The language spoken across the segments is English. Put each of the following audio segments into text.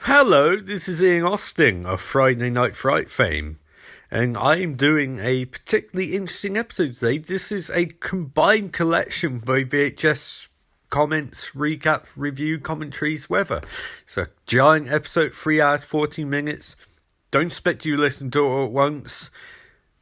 Hello, this is Ian Austin of Friday Night Fright fame, and I am doing a particularly interesting episode today. This is a combined collection by VHS comments, recap, review, commentaries, whatever. It's a giant episode, 3 hours, 14 minutes. Don't expect you to listen to it at once,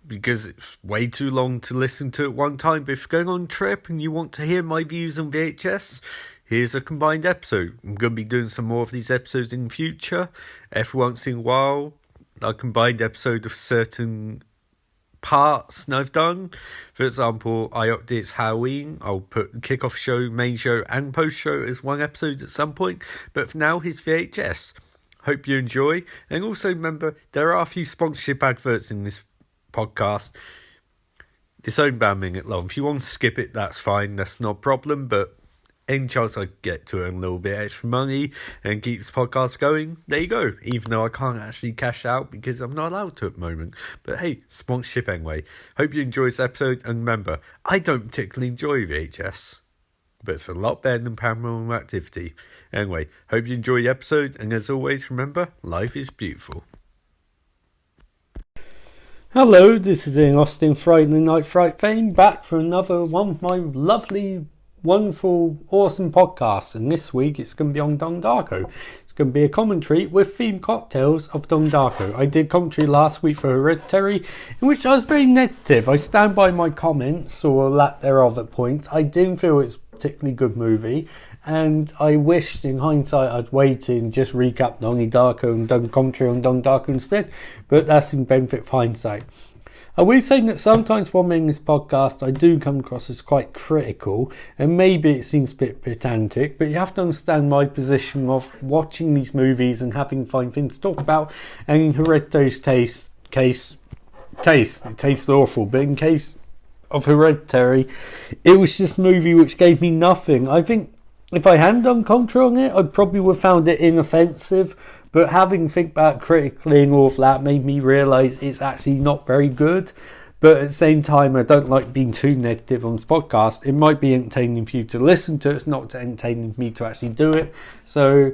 because it's way too long to listen to at one time. But if you're going on a trip and you want to hear my views on VHS, here's a combined episode. I'm going to be doing some more of these episodes in the future. Every once in a while, a combined episode of certain parts I've done. For example, I update it's Halloween. I'll put kickoff show, main show, and post show as one episode at some point. But for now, here's VHS. Hope you enjoy. And also remember, there are a few sponsorship adverts in this podcast. It's only about a minute long. If you want to skip it, that's fine. That's not a problem. But any chance I get to earn a little bit extra money and keep this podcast going, there you go. Even though I can't actually cash out because I'm not allowed to at the moment. But hey, sponsorship anyway. Hope you enjoy this episode. And remember, I don't particularly enjoy VHS, but it's a lot better than Paranormal Activity. Anyway, hope you enjoy the episode. And as always, remember, life is beautiful. Hello, this is Ian Austin, Friday Night Fright fame, back for another one of my lovely, wonderful, awesome podcasts. And this week it's going to be on Donnie Darko. It's going to be a commentary with themed cocktails of Donnie Darko. I did commentary last week for Hereditary, in which I was very negative. I stand by my comments, or lack thereof at points. I didn't feel it's a particularly good movie, and I wished in hindsight I'd waited and just recap Donnie Darko and done commentary on Donnie Darko instead, but that's in benefit of hindsight. I will say that sometimes while making this podcast I do come across as quite critical, and maybe it seems a bit pedantic, but you have to understand my position of watching these movies and having fine things to talk about. And in Hereditary's it tastes awful, but in case of Hereditary, it was just a movie which gave me nothing. I think if I hadn't done commentary on it, I probably would have found it inoffensive, but having think about critically and all of that made me realise it's actually not very good. But at the same time, I don't like being too negative on this podcast. It might be entertaining for you to listen to, it's not entertaining for me to actually do it. So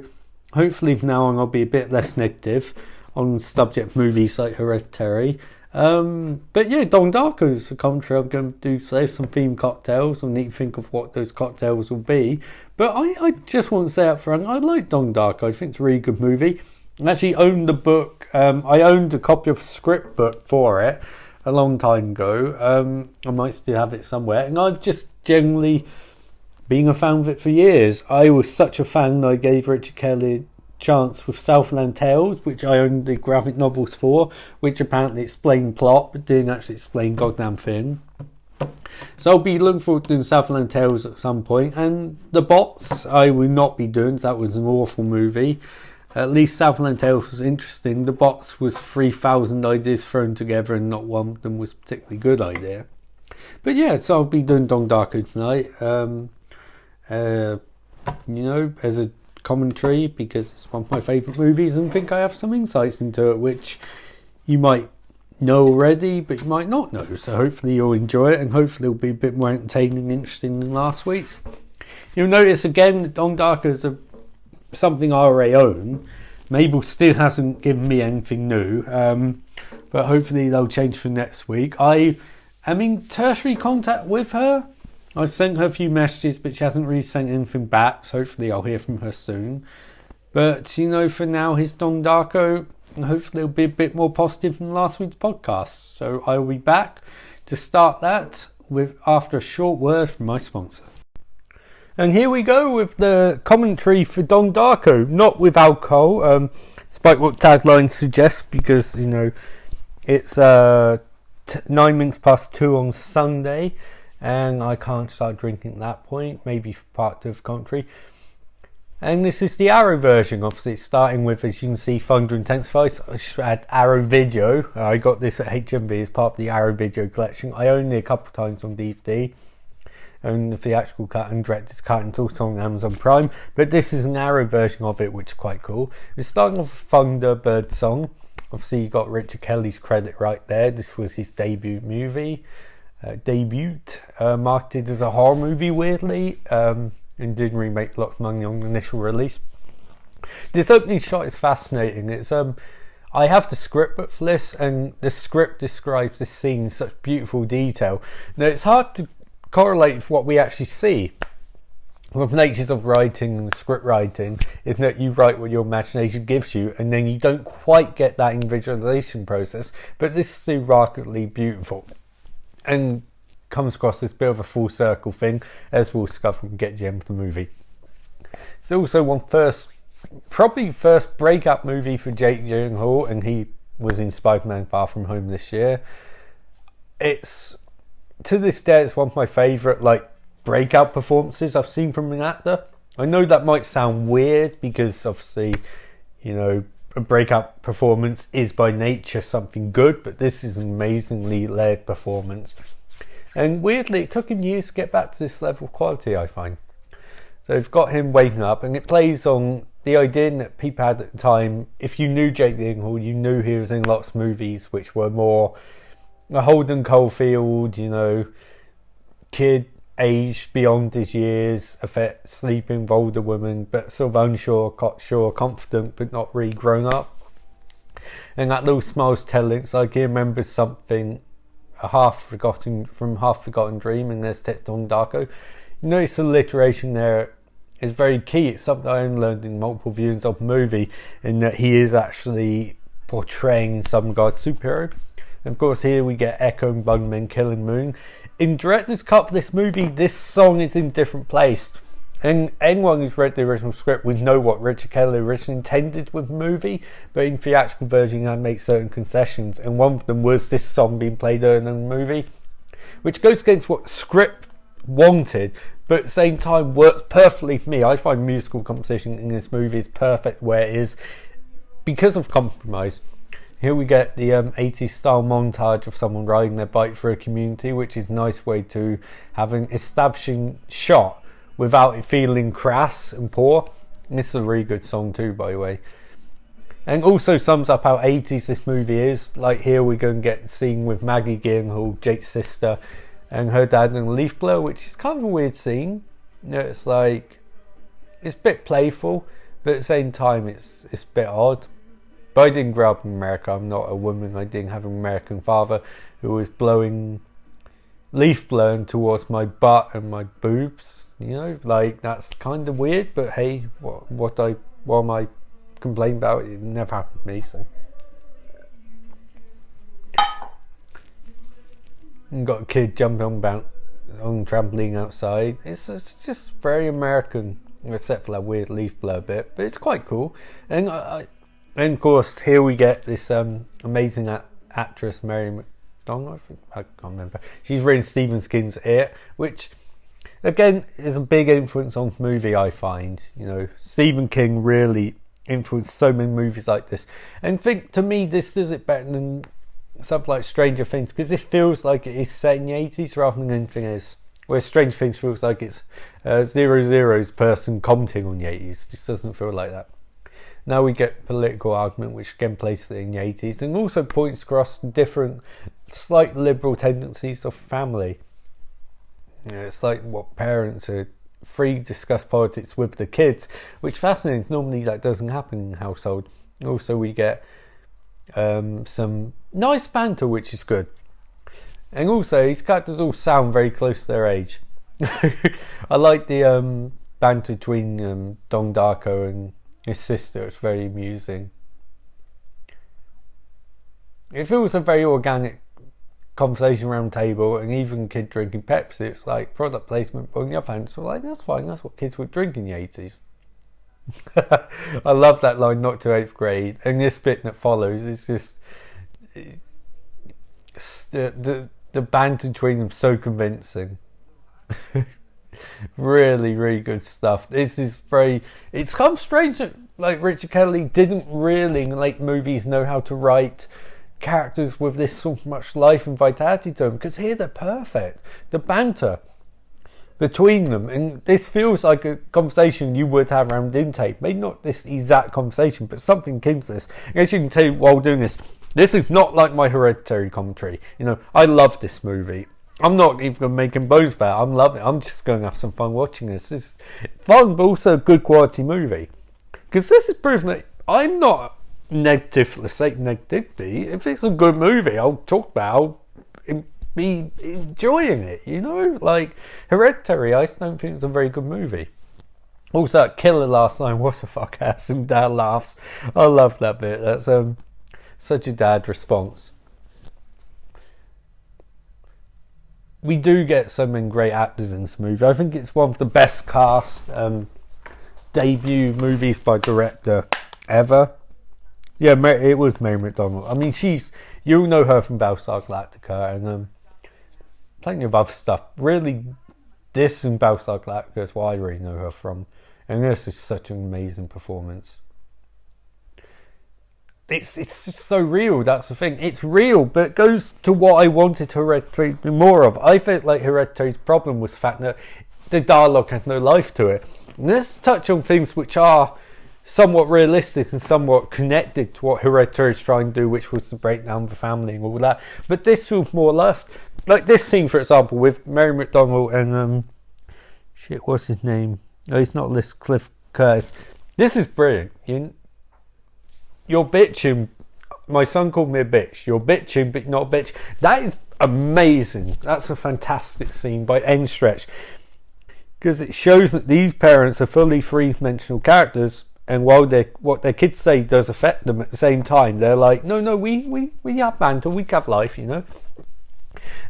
hopefully from now on I'll be a bit less negative on subject movies like Hereditary. But yeah, Donnie Darko is a commentary I'm going to do today. Some themed cocktails. I need to think of what those cocktails will be. But I just want to say up front, I like Donnie Darko. I think it's a really good movie. I actually owned the book. I owned a copy of the script book for it a long time ago. I might still have it somewhere. And I've just generally been a fan of it for years. I was such a fan that I gave Richard Kelly chance with Southland Tales, which I owned the graphic novels for, which apparently explained plot but didn't actually explain goddamn thing. So I'll be looking forward to doing Southland Tales at some point. And The Bots I will not be doing, so that was an awful movie. At least Southland Tales was interesting. The Bots was 3,000 ideas thrown together and not one of them was a particularly good idea. But yeah, so I'll be doing Donnie Darko tonight, as a commentary, because it's one of my favourite movies and think I have some insights into it which you might know already but you might not know, so hopefully you'll enjoy it and hopefully it'll be a bit more entertaining and interesting than last week's. You'll notice again that Donnie Darko is something I already own. Mabel still hasn't given me anything new, but hopefully they'll change for next week. I am in tertiary contact with her. I sent her a few messages, but she hasn't really sent anything back, so hopefully I'll hear from her soon. But, for now, here's Donnie Darko, and hopefully it'll be a bit more positive than last week's podcast. So I will be back to start that after a short word from my sponsor. And here we go with the commentary for Donnie Darko, not with alcohol, despite what tagline suggests, because, it's 9 minutes past 2 on Sunday. And I can't start drinking at that point, maybe for part 2 of commentary. And this is the Arrow version, obviously it's starting with, as you can see, Thunder Intensifies. I should add Arrow Video. I got this at HMV as part of the Arrow Video collection. I owned it a couple of times on DVD. And the theatrical cut and director's cut, and it's also on Amazon Prime. But this is an Arrow version of it, which is quite cool. It's starting off with Thunderbird song. Obviously you got Richard Kelly's credit right there. This was his debut movie. Marketed as a horror movie weirdly, and didn't really make lots of money on the initial release. This opening shot is fascinating. It's I have the script book for this, and the script describes this scene in such beautiful detail. Now, it's hard to correlate with what we actually see. One of the natures of writing and script writing is that you write what your imagination gives you, and then you don't quite get that in visualization process. But this is remarkably beautiful, and comes across as a bit of a full circle thing, as we'll discover when we get to the end of the movie. It's also probably first breakup movie for Jake Gyllenhaal, and he was in Spider-Man Far From Home this year. It's, to this day, it's one of my favourite breakout performances I've seen from an actor. I know that might sound weird because obviously, a breakout performance is by nature something good, but this is an amazingly layered performance. And weirdly, it took him years to get back to this level of quality, I find. So you've got him waking up, and it plays on the idea that people had at the time. If you knew Jake Gyllenhaal, you knew he was in lots of movies which were more a Holden Caulfield, kid aged beyond his years, sleeping with older women, but sort of unsure, cocksure, confident, but not really grown up. And that little smile's telling. It's like he remembers something from Half Forgotten Dream, and there's text on Darko. Notice the alliteration there is very key. It's something I learned in multiple viewings of the movie, in that he is actually portraying some regard superhero. And of course, here we get Echo and Bugman killing Moon. In director's cut for this movie, this song is in a different place. And anyone who's read the original script would know what Richard Kelly originally intended with the movie, but in theatrical version, he had to make certain concessions, and one of them was this song being played earlier in the movie, which goes against what the script wanted, but at the same time works perfectly for me. I find musical composition in this movie is perfect where it is because of compromise. Here we get the 80s style montage of someone riding their bike through a community, which is a nice way to have an establishing shot without it feeling crass and poor. And this is a really good song too, by the way. And also sums up how 80s this movie is. Like here we're going to get the scene with Maggie Gyllenhaal, Jake's sister, and her dad in a leaf blower, which is kind of a weird scene. It's a bit playful, but at the same time it's a bit odd. But I didn't grow up in America. I'm not a woman. I didn't have an American father who was leaf blowing towards my butt and my boobs. That's kind of weird. But hey, what am I complaining about? It never happened to me. So, and got a kid jumping on trampoline outside. It's just very American, except for that weird leaf blower bit. But it's quite cool. And of course, here we get this amazing actress, Mary McDonald. I can't remember. She's reading Stephen King's It, which again is a big influence on the movie. I find Stephen King really influenced so many movies like this, and to me this does it better than something like Stranger Things, because this feels like it is set in the 80s rather than anything else. Where Stranger Things feels like it's 00's person commenting on the 80s. This doesn't feel like that. Now we get political argument, which again places it in the 80s, and also points across different, slight liberal tendencies of family. It's like what parents are free to discuss politics with the kids, which is fascinating. Normally that doesn't happen in the household. Also we get some nice banter, which is good. And also these characters all sound very close to their age. I like the banter between Donnie Darko and his sister. It's very amusing. It feels a very organic conversation around the table, and even kid drinking Pepsi, it's like product placement, but on the other hand, so that's fine, that's what kids would drink in the 80s. I love that line, not to 8th grade, and this bit that follows is just the banter between them so convincing. Really, really good stuff. This is it's kind of strange that Richard Kelly didn't really in late movies know how to write characters with this so much life and vitality to them, because here they're perfect. The banter between them, and this feels like a conversation you would have around intake. Maybe not this exact conversation, but something akin to this. As you can tell while doing this is not like my Hereditary commentary. I love this movie. I'm not even going to make him bones about it. I'm loving it. I'm just going to have some fun watching this. It's fun, but also a good quality movie. Because this is proof that I'm not negative for the sake of negativity. If it's a good movie, I'll talk about it, be enjoying it, you know? Like, Hereditary, I don't think it's a very good movie. Also, that killer last night, what a fuck ass, and Dad laughs. I love that bit. That's such a dad response. We do get so many great actors in this movie. I think it's one of the best cast debut movies by director ever. Yeah, it was Mary McDonnell. I mean, you'll know her from Battlestar Galactica and plenty of other stuff. Really, this and Battlestar Galactica is what I really know her from. And this is such an amazing performance. It's just so real, that's the thing. It's real, but it goes to what I wanted Hereditary to be more of. I felt like Hereditary's problem was the fact that the dialogue had no life to it. And let's touch on things which are somewhat realistic and somewhat connected to what Hereditary is trying to do, which was to break down the family and all that. But this feels more left. Like this scene, for example, with Mary McDonnell and what's his name? Oh, he's not Cliff Curtis. This is brilliant. You're bitching. My son called me a bitch. You're bitching, but not a bitch. That is amazing. That's a fantastic scene by any stretch. Because it shows that these parents are fully three-dimensional characters, and while what their kids say does affect them at the same time, they're like, no, we have banter, we have life, you know.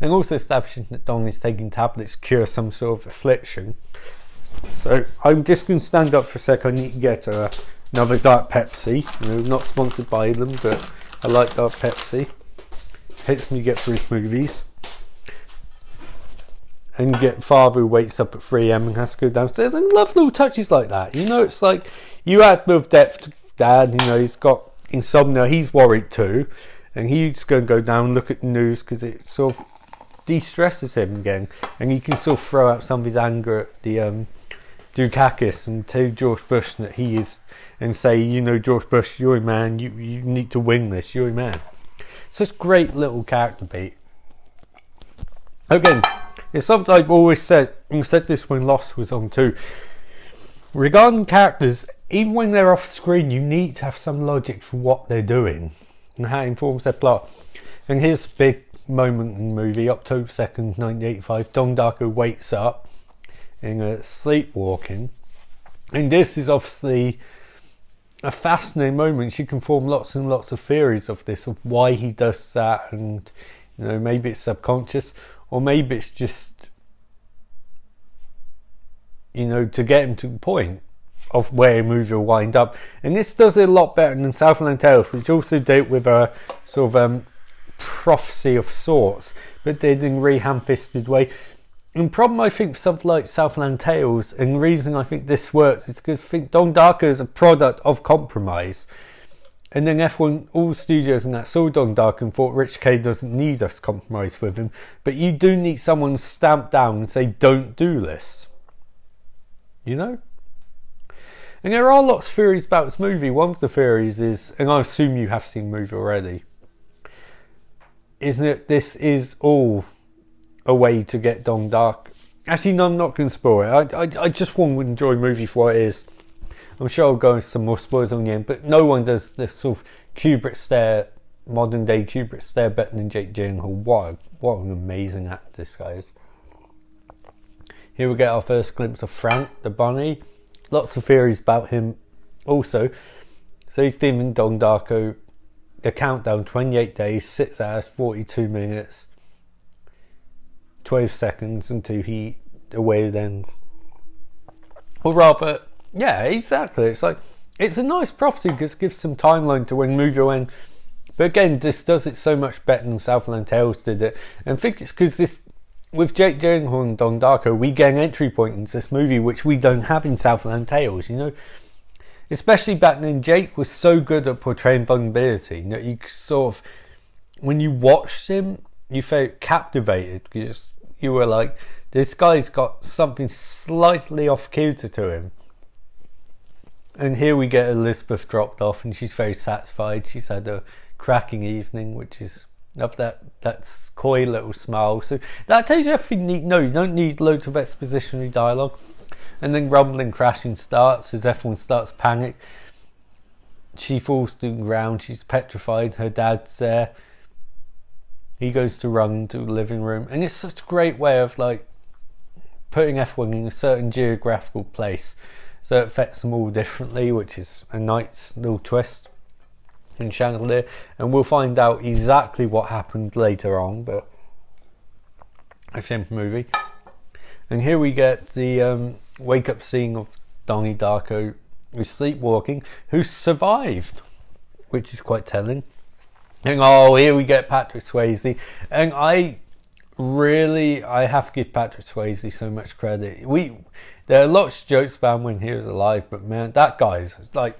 And also establishing that Don is taking tablets to cure some sort of affliction. So I'm just going to stand up for a sec. I need to get another Dark Pepsi. Not sponsored by them, but I like Dark Pepsi. Helps me get through movies. And get father who wakes up at 3 a.m. and has to go downstairs. And love little touches like that. It's like you add with depth to Dad. He's got insomnia. He's worried too. And he's going to go down and look at the news because it sort of de-stresses him again. And he can sort of throw out some of his anger at the Dukakis and tell George Bush that he is, and say, George Bush, you're a man, you need to win this, you're a man. Such great little character beat. Again, it's something I've always said, and said this when Lost was on too. Regarding characters, even when they're off screen, you need to have some logic for what they're doing and how it informs their plot. And here's a big moment in the movie, October 2nd, 1985. Donnie Darko wakes up in sleepwalking, and this is obviously a fascinating moment. You can form lots and lots of theories of this, of why he does that, and maybe it's subconscious, or maybe it's just to get him to the point of where a movie will wind up. And this does it a lot better than Southland Tales, which also dealt with a sort of prophecy of sorts, but did in a really ham-fisted way. And the problem I think something like Southland Tales, and the reason I think this works, is because I think Donnie Darko is a product of compromise. And then all studios and that saw Donnie Darko and thought Rich K doesn't need us to compromise with him. But you do need someone to stamp down and say, don't do this. And there are lots of theories about this movie. One of the theories is, and I assume you have seen the movie already, is that this is all a way to get Donnie Darko. Actually, no, I'm not going to spoil it. I just want to enjoy the movie for what it is. I'm sure I'll go into some more spoilers on the end, but no one does this sort of Kubrick stare, modern day Kubrick stare, better than Jake Gyllenhaal. What an amazing actor this guy is. Here we get our first glimpse of Frank, the bunny. Lots of theories about him also. So he's deeming Donnie Darko. The countdown, 28 days, 6 hours, 42 minutes, 12 seconds until the way it ends. Or rather, yeah, exactly. It's like, it's a nice prophecy because it gives some timeline to when the movie will end. But again, this does it so much better than Southland Tales did it. And I think it's because this, with Jake Gyllenhaal and Donnie Darko, we get an entry point into this movie which we don't have in Southland Tales, Especially back then, Jake was so good at portraying vulnerability that you sort of, when you watched him, you felt captivated because you were like, this guy's got something slightly off kilter to him. And here we get Elizabeth dropped off, and she's very satisfied. She's had a cracking evening, which is of that coy little smile. So that tells you everything you need. No, you don't need loads of expositionary dialogue. And then rumbling crashing starts as everyone starts panic. she falls to the ground. She's petrified. Her dad's there. He goes to run to the living room, and it's such a great way of like putting everyone in a certain geographical place, so it affects them all differently, which is a nice little twist in Chandelier. And we'll find out exactly what happened later on, but a simple movie. And here we get the wake up scene of Donnie Darko, who's sleepwalking, who survived, which is quite telling. And here we get Patrick Swayze, and I have to give Patrick Swayze so much credit. There are lots of jokes about him when he was alive, but man, that guy's like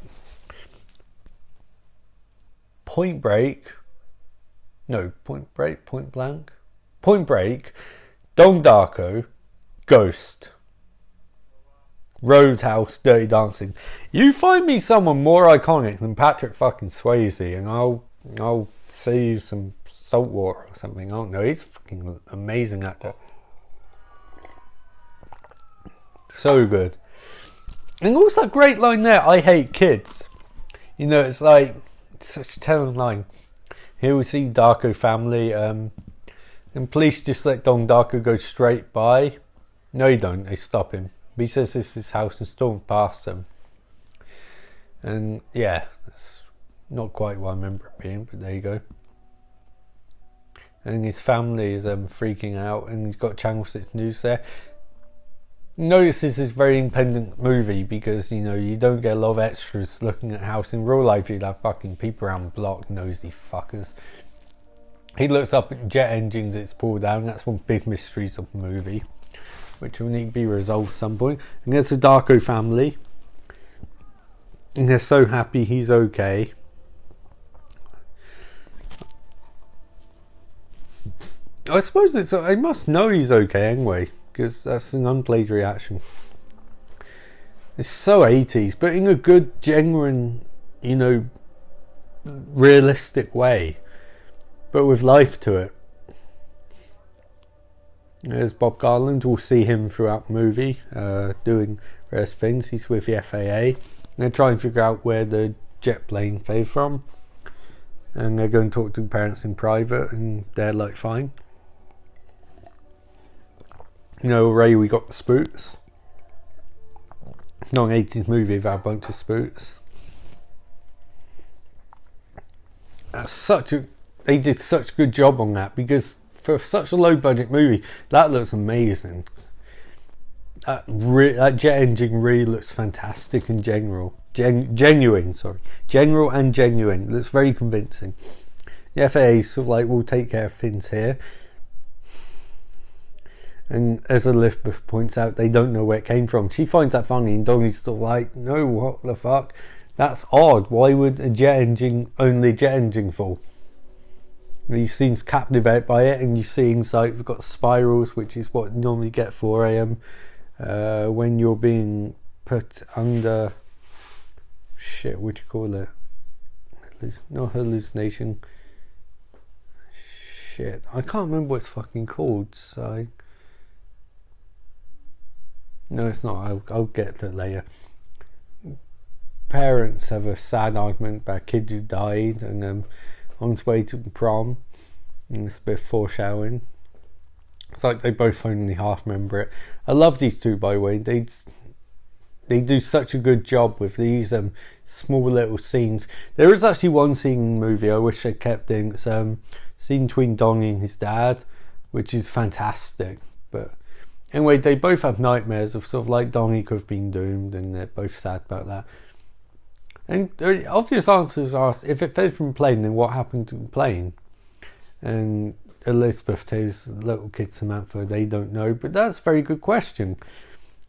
Point Break, Donnie Darko, Ghost, Roadhouse, Dirty Dancing. You find me someone more iconic than Patrick fucking Swayze, and I'll say you some salt water or something. I don't know. He's a fucking amazing actor. So good. And also that great line there, I hate kids. You know, it's like such a telling line. Here we see Darko family, and police just let Don Darko go straight by. No, they don't. They stop him. But he says this is his house and storm past them. And yeah, that's not quite what I remember it being, but there you go. And his family is freaking out, and he's got Channel 6 News there. Notice this is a very independent movie because, you know, you don't get a lot of extras looking at house. In real life, you'd have fucking people around the block, nosy fuckers. He looks up at jet engines it's pulled down. That's one big mysteries of the movie, which will need to be resolved at some point. And there's the Darko family, and they're so happy he's okay. I suppose I must know he's okay anyway, because that's an unplayed reaction. It's so 80s, but in a good, genuine, you know, realistic way, but with life to it. There's Bob Garland. We'll see him throughout the movie, doing various things. He's with the FAA, and they're trying to figure out where the jet plane flew from, and they're going to talk to the parents in private, and they're like fine. You know, Ray, we got the spooks. Not an 80s movie without a bunch of spooks. They did such a good job on that, because for such a low budget movie, that looks amazing. That jet engine really looks fantastic and genuine. General and genuine. It looks very convincing. The FAA sort of like, we'll take care of things here. And as Elizabeth points out, they don't know where it came from. She finds that funny, and Donnie's still like, no, what the fuck? That's odd. Why would only a jet engine fall? He seems captivated by it, and you see inside we've got spirals, which is what you normally get 4 a.m. When you're being put under what do you call it? Not hallucination. Shit, I can't remember what it's fucking called. So no, it's not. I'll get to it later. Parents have a sad argument about a kid who died, and on his way to prom, and it's a bit of foreshadowing. It's like they both only half remember it. I love these two, by the way. They do such a good job with these small little scenes. There is actually one scene in the movie I wish I kept in. It's scene between Donnie and his dad, which is fantastic. But anyway, they both have nightmares of sort of like Donnie could have been doomed, and they're both sad about that. And the obvious answers are, if it fell from a plane, then what happened to the plane? And Elizabeth tells the little kid Samantha they don't know, but that's a very good question.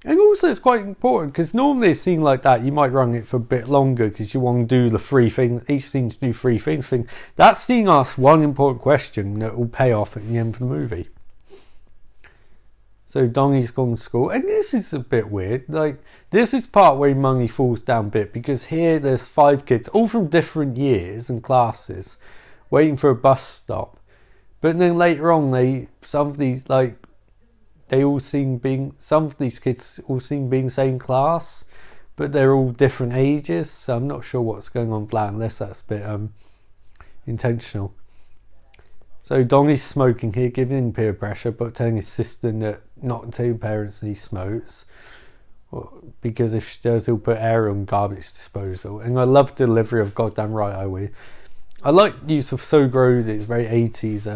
And also it's quite important, because normally a scene like that, you might run it for a bit longer because you want to do the 3 things, each scene to do 3 things. That scene asks one important question that will pay off at the end of the movie. So Donnie's gone to school, and this is a bit weird. Like, this is part where money falls down a bit, because here there's 5 kids, all from different years and classes, waiting for a bus stop. But then later on, some of these kids all seem being the same class, but they're all different ages, so I'm not sure what's going on with that unless that's a bit intentional. So Donnie's smoking here, giving peer pressure, but telling his sister that not to tell parents he smokes, because if she does, he'll put air on garbage disposal. And I love the delivery of "Goddamn right I will." I like use of "so gross." It's very 80s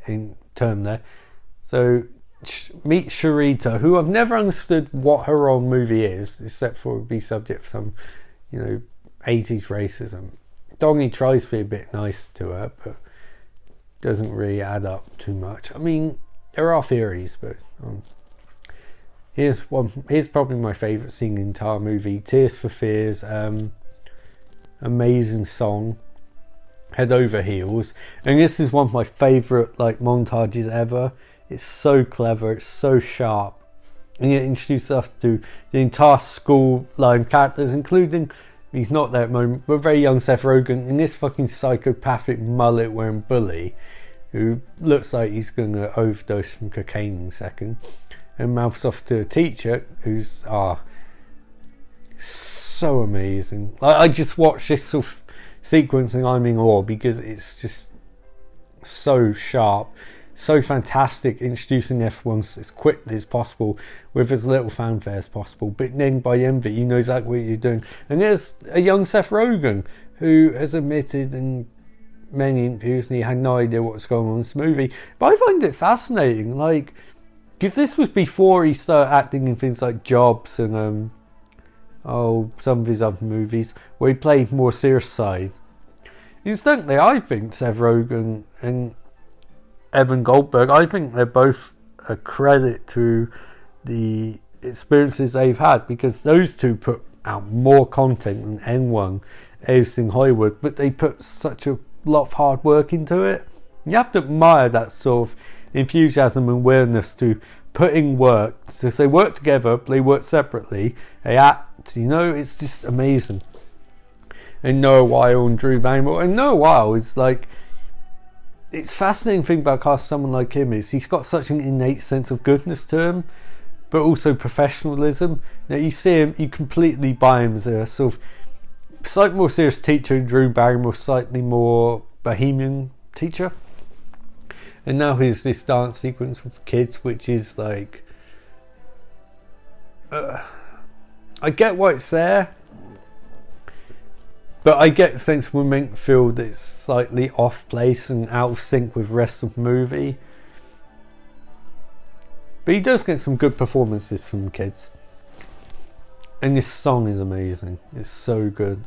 in term there. So meet Sharita, who I've never understood what her own movie is, except for it would be subject to some, 80s racism. Donnie tries to be a bit nice to her, but doesn't really add up too much. I mean, there are theories, but here's probably my favourite scene in the entire movie. Tears for Fears, amazing song, Head Over Heels, and this is one of my favourite montages ever. It's so clever, it's so sharp, and it introduces us to the entire school line characters, including, he's not there at the moment, but very young Seth Rogen and this fucking psychopathic mullet wearing bully who looks like he's going to overdose from cocaine in a second, and mouths off to a teacher who's so amazing. I just watched this sort of sequence and I'm in awe because it's just so sharp, so fantastic, introducing everyone as quickly as possible with as little fanfare as possible, but then by the end of it you know exactly what you're doing. And there's a young Seth Rogen who has admitted in many interviews and he had no idea what was going on in this movie, but I find it fascinating, because this was before he started acting in things like Jobs and some of his other movies where he played more serious side. Incidentally, I think Seth Rogen and Evan Goldberg, I think they're both a credit to the experiences they've had, because those two put out more content than anyone else in Hollywood, but they put such a lot of hard work into it. You have to admire that sort of enthusiasm and willingness to put in work. So they work together, they work separately, they act, it's just amazing. And Noah Weil and Drew Barrymore, and Noah Weil is it's fascinating thing about casting someone like him is he's got such an innate sense of goodness to him, but also professionalism. Now you see him, you completely buy him as a sort of slightly more serious teacher, and Drew Barrymore slightly more bohemian teacher. And now here's this dance sequence with kids, which is I get why it's there, but I get the sense we're meant to feel that it's slightly off place and out of sync with the rest of the movie. But he does get some good performances from the kids. And this song is amazing. It's so good.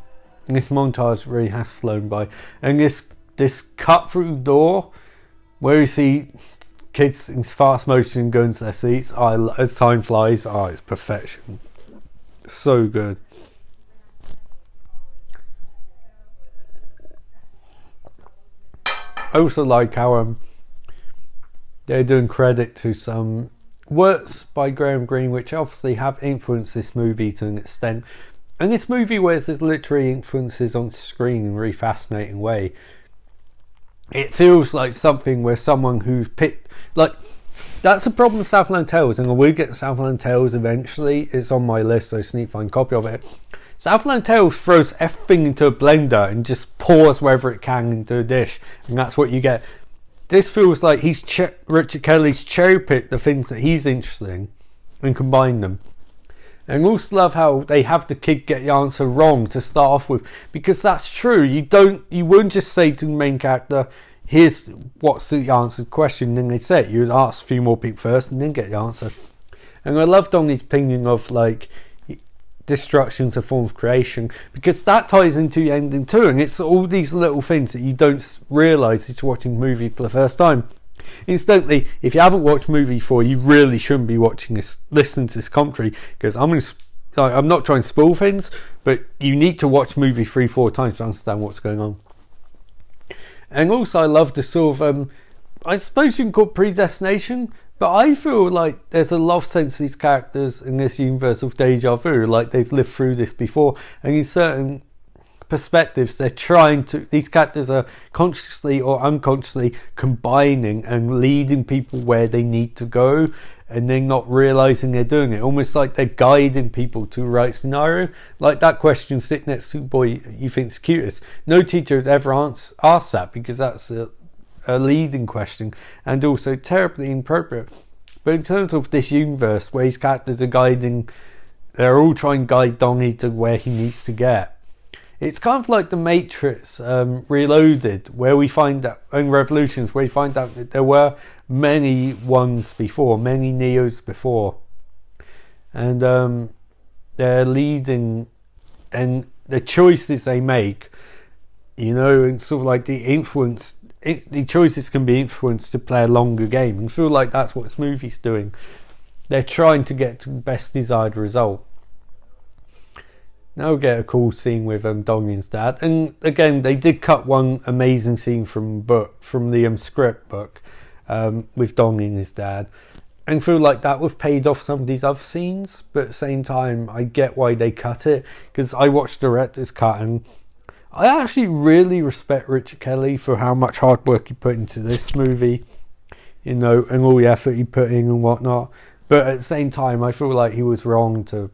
And this montage really has flown by. And this cut through the door where you see kids in fast motion going to their seats, as time flies, it's perfection. So good. I also like how they're doing credit to some works by Graham Greene which obviously have influenced this movie to an extent, and this movie wears his literary influences on screen in a really fascinating way. It feels like something where someone who's picked, that's the problem with Southland Tales, and I will get to Southland Tales eventually. It's on my list, so I just need to find a copy of it. Southland Tales throws everything into a blender and just pours wherever it can into a dish, and that's what you get. This feels like Richard Kelly's cherry picked the things that he's interested in and combined them. And I also love how they have the kid get the answer wrong to start off with, because that's true. You wouldn't just say to the main character, here's what's the answer to the question, and then they say it. You would ask a few more people first and then get the answer. And I love Donnie's opinion of destruction's a form of creation, because that ties into the ending too, and it's all these little things that you don't realise as you're watching the movie for the first time. Incidentally, if you haven't watched the movie before, you really shouldn't be listening to this commentary, because I'm not trying to spoil things, but you need to watch the movie 3-4 times to understand what's going on. And also I love the sort of I suppose you can call it predestination, but I feel like there's a lot of sense of these characters in this universe of deja vu, like they've lived through this before, and in certain perspectives these characters are consciously or unconsciously combining and leading people where they need to go, and then not realising they're doing it, almost like they're guiding people to the right scenario. Like that question, sit next to the boy you think's cutest. No teacher has ever asked that, because that's a leading question and also terribly inappropriate. But in terms of this universe where his characters are guiding, they're all trying to guide Donnie to where he needs to get. It's kind of like the Matrix Reloaded, where we find out, in Revolutions, where we find out that there were many ones before, many Neos before. And they're leading, and the choices they make, and sort of like the choices can be influenced to play a longer game. And I feel like that's what this movie's doing. They're trying to get to the best desired result. Now we get a cool scene with Donnie's dad, and again they did cut one amazing scene from the script book with Donnie and his dad, and feel like that would have paid off some of these other scenes. But at the same time, I get why they cut it, because I watched the director's cut, and I actually really respect Richard Kelly for how much hard work he put into this movie, and all the effort he put in and whatnot. But at the same time, I feel like he was wrong to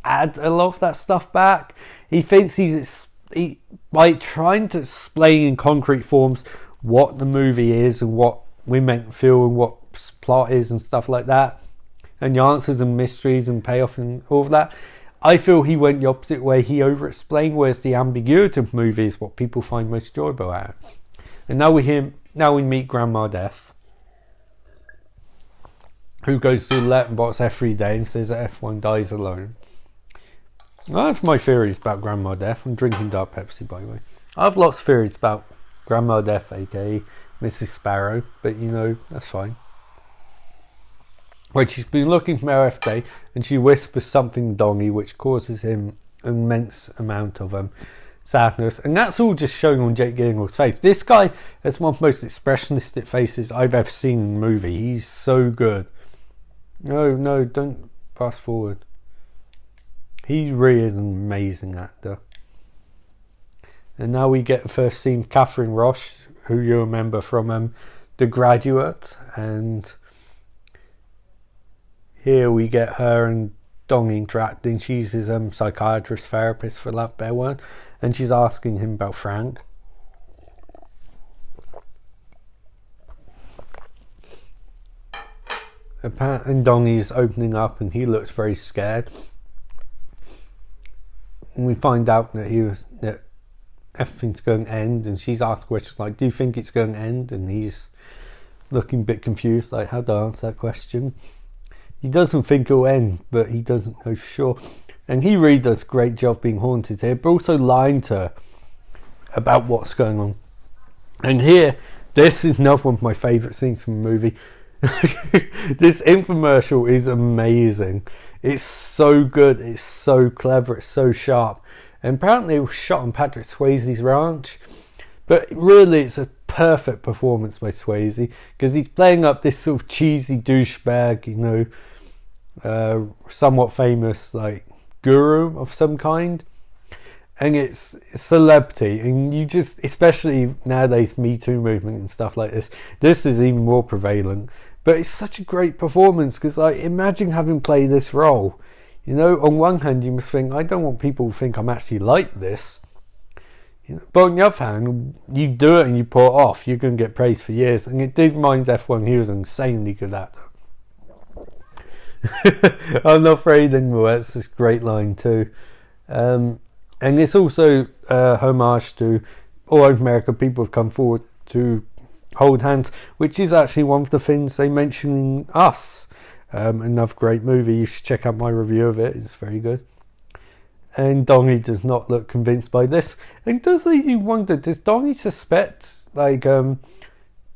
add a lot of that stuff back. He thinks by trying to explain in concrete forms what the movie is and what we're meant to feel and what plot is and stuff like that, and the answers and mysteries and payoff and all of that. I feel he went the opposite way. He over-explained, whereas the ambiguity of the movie is what people find most enjoyable at. And now we meet Grandma Death, who goes to the letterbox every day and says that everyone dies alone. Well, that's my theories about Grandma Death. I'm drinking dark Pepsi, by the way. I have lots of theories about Grandma Death, aka Mrs. Sparrow, but that's fine. When she's been looking for her day, and she whispers something to Donnie, which causes him an immense amount of sadness, and that's all just showing on Jake Gyllenhaal's face. This guy has one of the most expressionistic faces I've ever seen in a movie. He's so good. No, don't fast forward. He really is an amazing actor. And now we get the first scene of Catherine Roche, who you remember from The Graduate, and here we get her and Donnie interacting. She's his psychiatrist, therapist, for lack of a better word, and she's asking him about Frank. And Donnie's opening up, and he looks very scared. And we find out that everything's going to end, and she's asked questions like, do you think it's going to end? And he's looking a bit confused, like, how do I answer that question? He doesn't think it'll end, but he doesn't know for sure. And he really does a great job being haunted here, but also lying to her about what's going on. And here, this is another one of my favourite scenes from the movie. This infomercial is amazing. It's so good, it's so clever, it's so sharp. And apparently it was shot on Patrick Swayze's ranch, but really it's a perfect performance by Swayze, because he's playing up this sort of cheesy douchebag, somewhat famous like guru of some kind, and it's celebrity, and you just, especially nowadays, Me Too movement and stuff like this is even more prevalent. But it's such a great performance, because imagine having played this role. On one hand you must think, I don't want people to think I'm actually like this. But on the other hand, you do it and you pull it off, you're going to get praised for years. And it did remind F1 he was an insanely good actor. I'm not afraid anymore. That's this great line too. And it's also a homage to all over America. People have come forward to hold hands, which is actually one of the things they mention in Us. Another great movie. You should check out my review of it. It's very good. And Donnie does not look convinced by this. And does you wonder, does Donnie suspect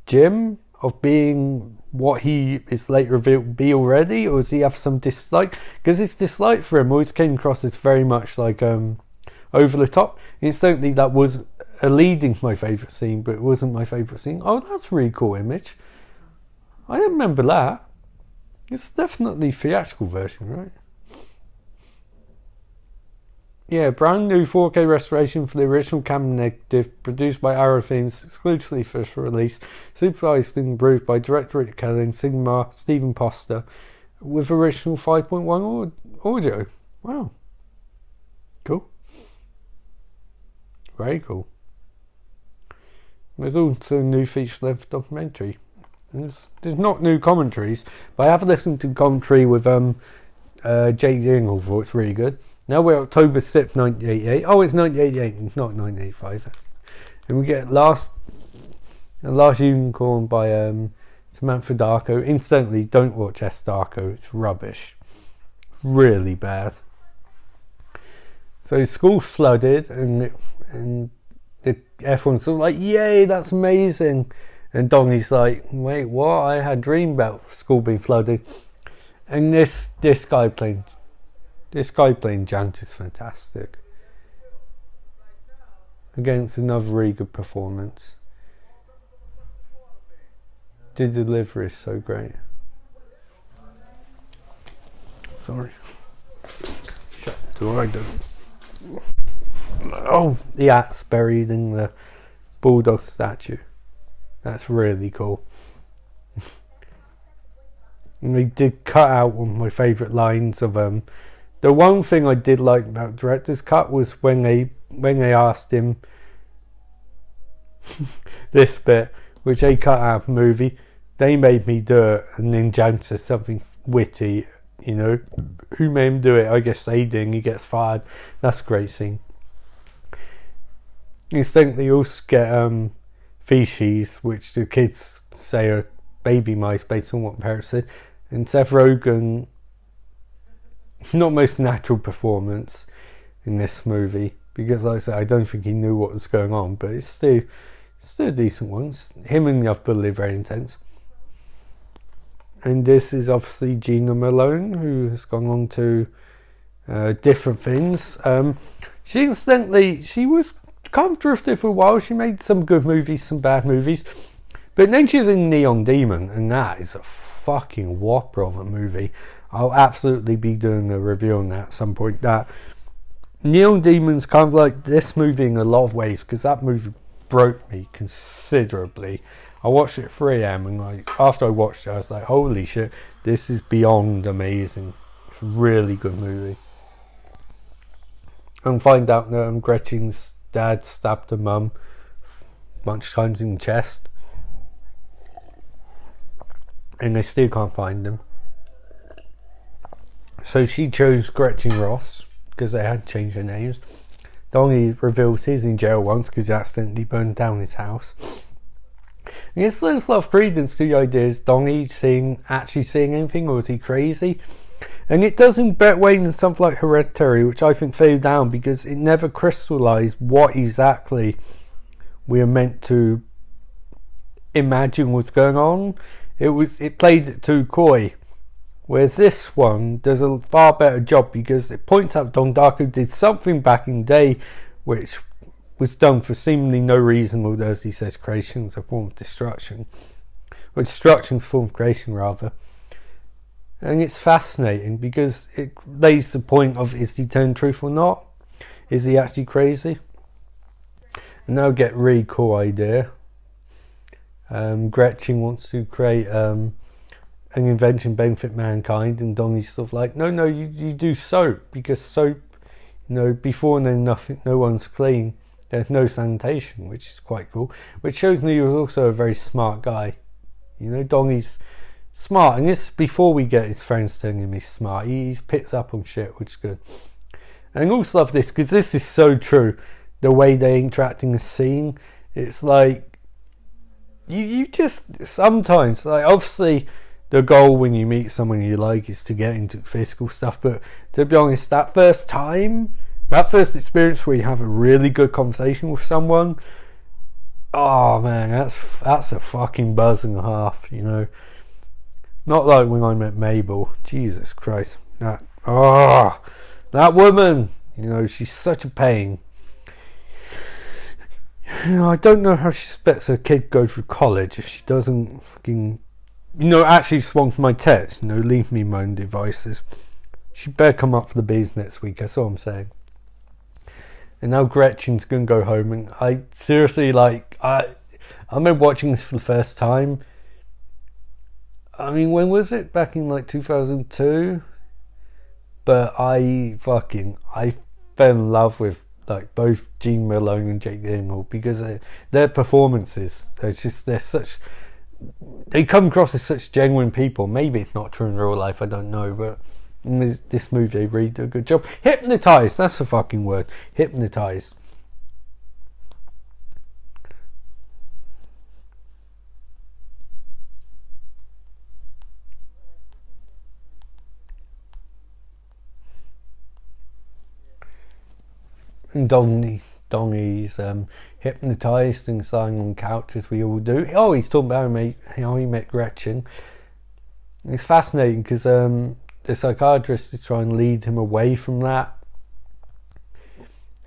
Jim of being what he is later revealed to be already, or does he have some dislike? Because his dislike for him always came across as very much like over the top. Incidentally, that was a leading to my favourite scene, but it wasn't my favourite scene. Oh, that's a really cool image. I don't remember that. It's definitely theatrical version, right? Yeah, brand new 4K restoration for the original camera negative, produced by Arrow Films, exclusively for release, supervised and improved by director Rick Kelly and Sigma Stephen Poster, with original 5.1 audio. Wow. Cool. Very cool. There's also a new feature-length documentary. There's not new commentaries, but I have listened to commentary with Jake Gyllenhaal. It's really good. Now we're October 6th, 1988. Oh, it's 1988, not 1985. And we get Last Unicorn by Samantha Darko. Incidentally, don't watch S. Darko. It's rubbish. Really bad. So school's flooded, and everyone's sort of like, yay, that's amazing. And Donnie's like, wait, what? I had a dream about school being flooded. And this guy playing Jant is fantastic. Again, it's another really good performance. The delivery is so great. Sorry. Shut the door, I don't. Oh, the hat's buried in the bulldog statue. That's really cool. And they did cut out one of my favourite lines of the one thing I did like about director's cut was when they asked him this bit, which they cut out of the movie, they made me do it, and then Jan says something witty, you know, who made him do it? I guess they did, and he gets fired. That's a great scene. Incidentally, you also get feces, which the kids say are baby mice based on what parents said, and Seth Rogen, not most natural performance in this movie, because like I said, I don't think he knew what was going on, but it's still a decent one. Him and the other bully are very intense. And this is obviously Gina Malone, who has gone on to different things. She was kind of drifted for a while. She made some good movies, some bad movies, but then she's in Neon Demon, and that is a fucking whopper of a movie. I'll absolutely be doing a review on that at some point. That Neon Demon's kind of like this movie in a lot of ways, because that movie broke me considerably. I watched it at 3 a.m. and like after I watched it, I was like, holy shit, this is beyond amazing. It's a really good movie. And find out that Gretchen's dad stabbed her mum a bunch of times in the chest, and they still can't find him. So she chose Gretchen Ross because they had changed their names. Donnie reveals he's in jail once because he accidentally burned down his house. And there's a lot of credence to the ideas. Donnie actually seeing anything, or is he crazy? And it does in better way than something like Hereditary, which I think failed down because it never crystallised what exactly we are meant to imagine was going on. It played it too coy. Whereas this one does a far better job because it points out Donnie Darko did something back in the day which was done for seemingly no reason, although as he says, creation is a form of destruction. Or destruction is a form of creation, rather. And it's fascinating because it lays the point of, is he telling truth or not? Is he actually crazy? And now get a really cool idea. Gretchen wants to create an invention benefit mankind, and Donnie's sort of like, no, you do soap, because soap, before and then no one's clean. There's no sanitation, which is quite cool. Which shows me you're also a very smart guy. Donnie's smart, and this is before we get his friends telling him he's smart. He picks up on shit, which is good. And I also love this, because this is so true. The way they interact in the scene, it's like, you just, sometimes, like, obviously, the goal when you meet someone you like is to get into physical stuff, but to be honest, that first experience where you have a really good conversation with someone, oh man, that's a fucking buzz and a half, Not like when I met Mabel. Jesus Christ. That woman, she's such a pain. I don't know how she expects her kid to go through college if she doesn't fucking, actually respond to my text, leave me my own devices. She better come up for the bees next week, that's all I'm saying. and now Gretchen's gonna go home. And I seriously, like, I remember watching this for the first time. I mean, when was it? Back in like 2002. But I fell in love with like both Gene Malone and Jake Gyllenhaal because their performances, they come across as such genuine people. Maybe it's not true in real life, I don't know, but in this movie they really do a good job. Hypnotized, that's the fucking word. Hypnotized. And Donnie's hypnotised and lying on couch as we all do. Oh, he's talking about how he met Gretchen. It's fascinating because the psychiatrist is trying to lead him away from that,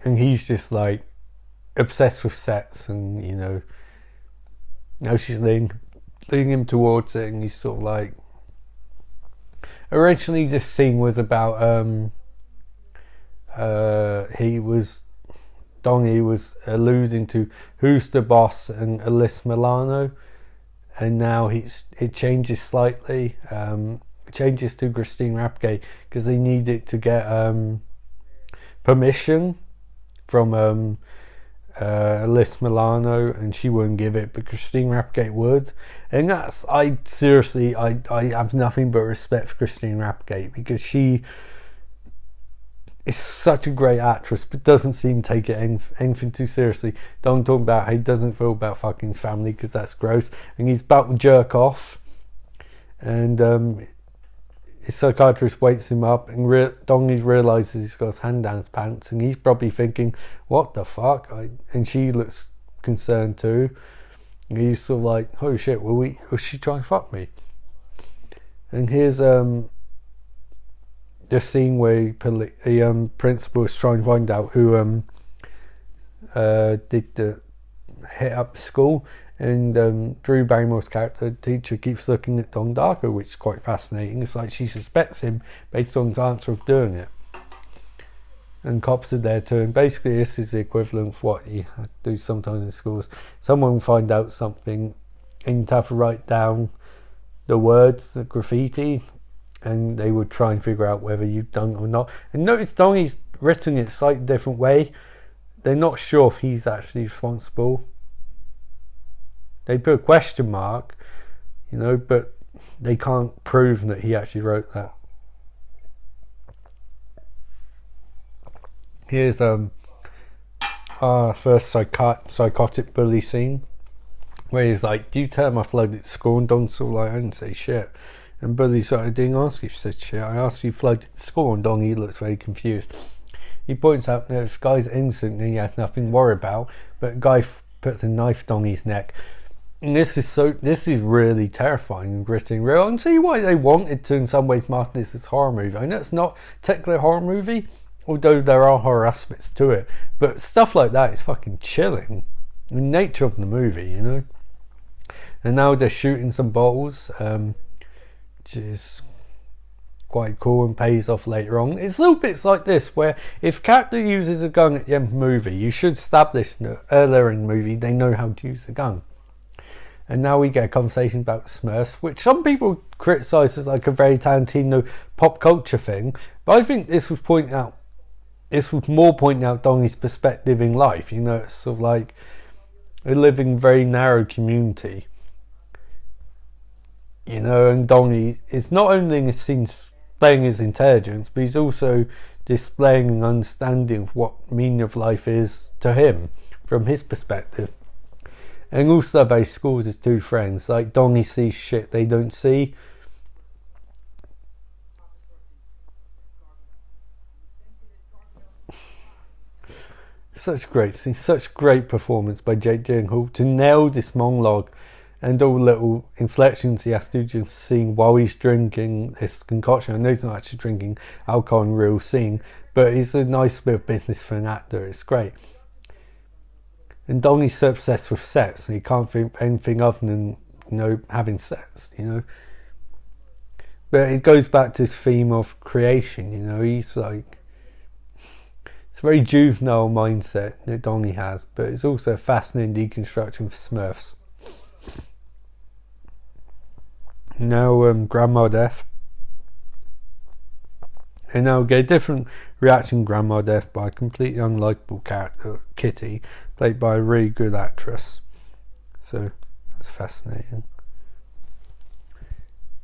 and he's just like obsessed with sets, and now she's leading him towards it, and he's sort of like. Originally, this scene was about Donnie was alluding to who's the boss and Alyssa Milano, and now it changes slightly. It changes to Christine Rappegate because they needed to get permission from Alyssa Milano, and she wouldn't give it, but Christine Rappegate would. And I have nothing but respect for Christine Rappegate because she is such a great actress, but doesn't seem to take it anything too seriously. Don't talk about how he doesn't feel about fucking his family because that's gross, and he's about to jerk off, and his psychiatrist wakes him up, and Donnie realises he's got his hand down his pants, and he's probably thinking, what the fuck? And she looks concerned too, and he's sort of like, oh shit, was she trying to fuck me? And here's the scene where the principal is trying to find out who did the hit up school, and Drew Barrymore's character, the teacher, keeps looking at Donnie Darko, which is quite fascinating. It's like she suspects him based on his answer of doing it, and cops are there too. And basically this is the equivalent of what you do sometimes in schools. Someone will find out something and you'd have to write down the words, the graffiti, and they would try and figure out whether you've done it or not. And notice Donnie's written it a slightly different way. They're not sure if he's actually responsible. They put a question mark, but they can't prove that he actually wrote that. Here's our first psychotic bully scene, where he's like, do you tell him I flooded school? And Don's sort of like, I didn't say shit. And Bully's like, I didn't ask you if you said shit, I asked you if you flooded school. And Donnie looks very confused. He points out that if the guy's innocent, then he has nothing to worry about, but the guy puts a knife to Donnie's neck. And this is really terrifying and gritty and real. I can see why they wanted to in some ways market this as a horror movie. I know it's not technically a horror movie, although there are horror aspects to it, but stuff like that is fucking chilling. The nature of the movie, And now they're shooting some bottles, which is quite cool and pays off later on. It's little bits like this where if character uses a gun at the end of the movie, you should establish that earlier in the movie they know how to use the gun. And now we get a conversation about Smurfs, which some people criticise as like a very Tarantino pop culture thing, but I think this was more pointing out Donnie's perspective in life. It's sort of like they live in a very narrow community. And Donnie is not only in his scenes displaying his intelligence, but he's also displaying an understanding of what meaning of life is to him from his perspective. And also they schools his two friends. Like Donnie sees shit they don't see. Such great performance by Jake Gyllenhaal to nail this monologue and all the little inflections he has to do just seeing while he's drinking this concoction. I know he's not actually drinking alcohol in real scene, but it's a nice bit of business for an actor. It's great. And Donnie's so obsessed with sex, and he can't think of anything other than, having sex, But it goes back to his theme of creation, he's like, It's a very juvenile mindset that Donnie has, but it's also a fascinating deconstruction for Smurfs. Now, Grandma Death. And now get a different reaction to Grandma Death by a completely unlikable character, Kitty, played by a really good actress. So, that's fascinating.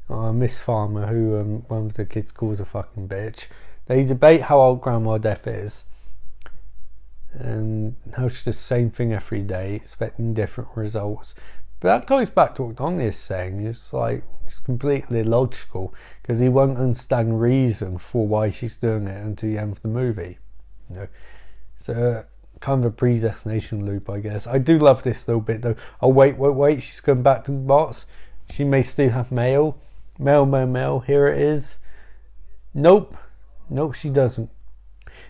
Miss Farmer, who one of the kids calls a fucking bitch. They debate how old Grandma Death is, and how she's the same thing every day, expecting different results. But that ties back to what Donnie is saying. It's like, it's completely illogical, because he won't understand reason for why she's doing it until the end of the movie. You know, so kind of a predestination loop, I guess. I do love this little bit though. Oh wait, she's come back to the box. She may still have mail. Mail. Here it is. Nope, she doesn't.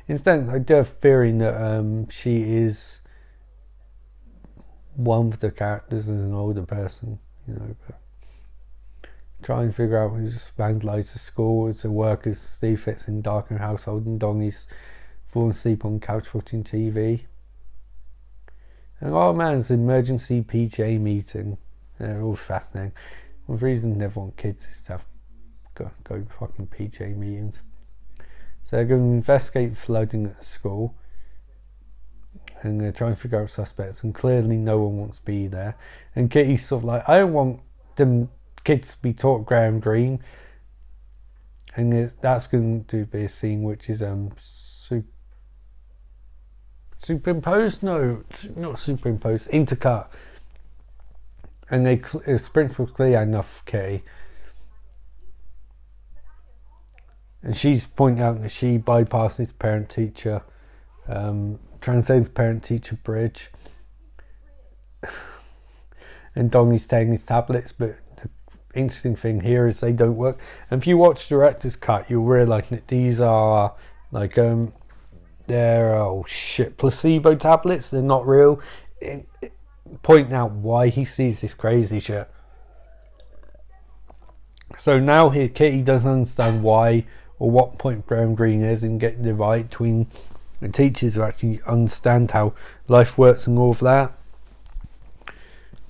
Instead, I do have a theory that she is one of the characters as an older person, you know. But try and figure out who's vandalised the school. It's a workers. Steve fits in darkened household, and Donnie's fallen asleep on the couch watching TV. And oh man, it's an emergency PTA meeting. They're all fascinating. One reason they never want kids is to have go fucking PTA meetings. So they're going to investigate flooding at the school, and they're trying to figure out suspects, and clearly no one wants to be there. And Kitty's sort of like, I don't want them kids to be taught Graham Greene. And that's going to be a scene which is superimposed? No, not superimposed, intercut. And the principal's clearly had enough of Kitty. And she's pointing out that she bypasses parent-teacher, transcends parent-teacher bridge. And Donnie's taking his tablets, but the interesting thing here is they don't work. And if you watch the director's cut, you'll realise that these are like they're placebo tablets. They're not real. Pointing out why he sees this crazy shit. So now here Kitty doesn't understand why or what point Graham Greene is, and get the divide between the teachers who actually understand how life works and all of that,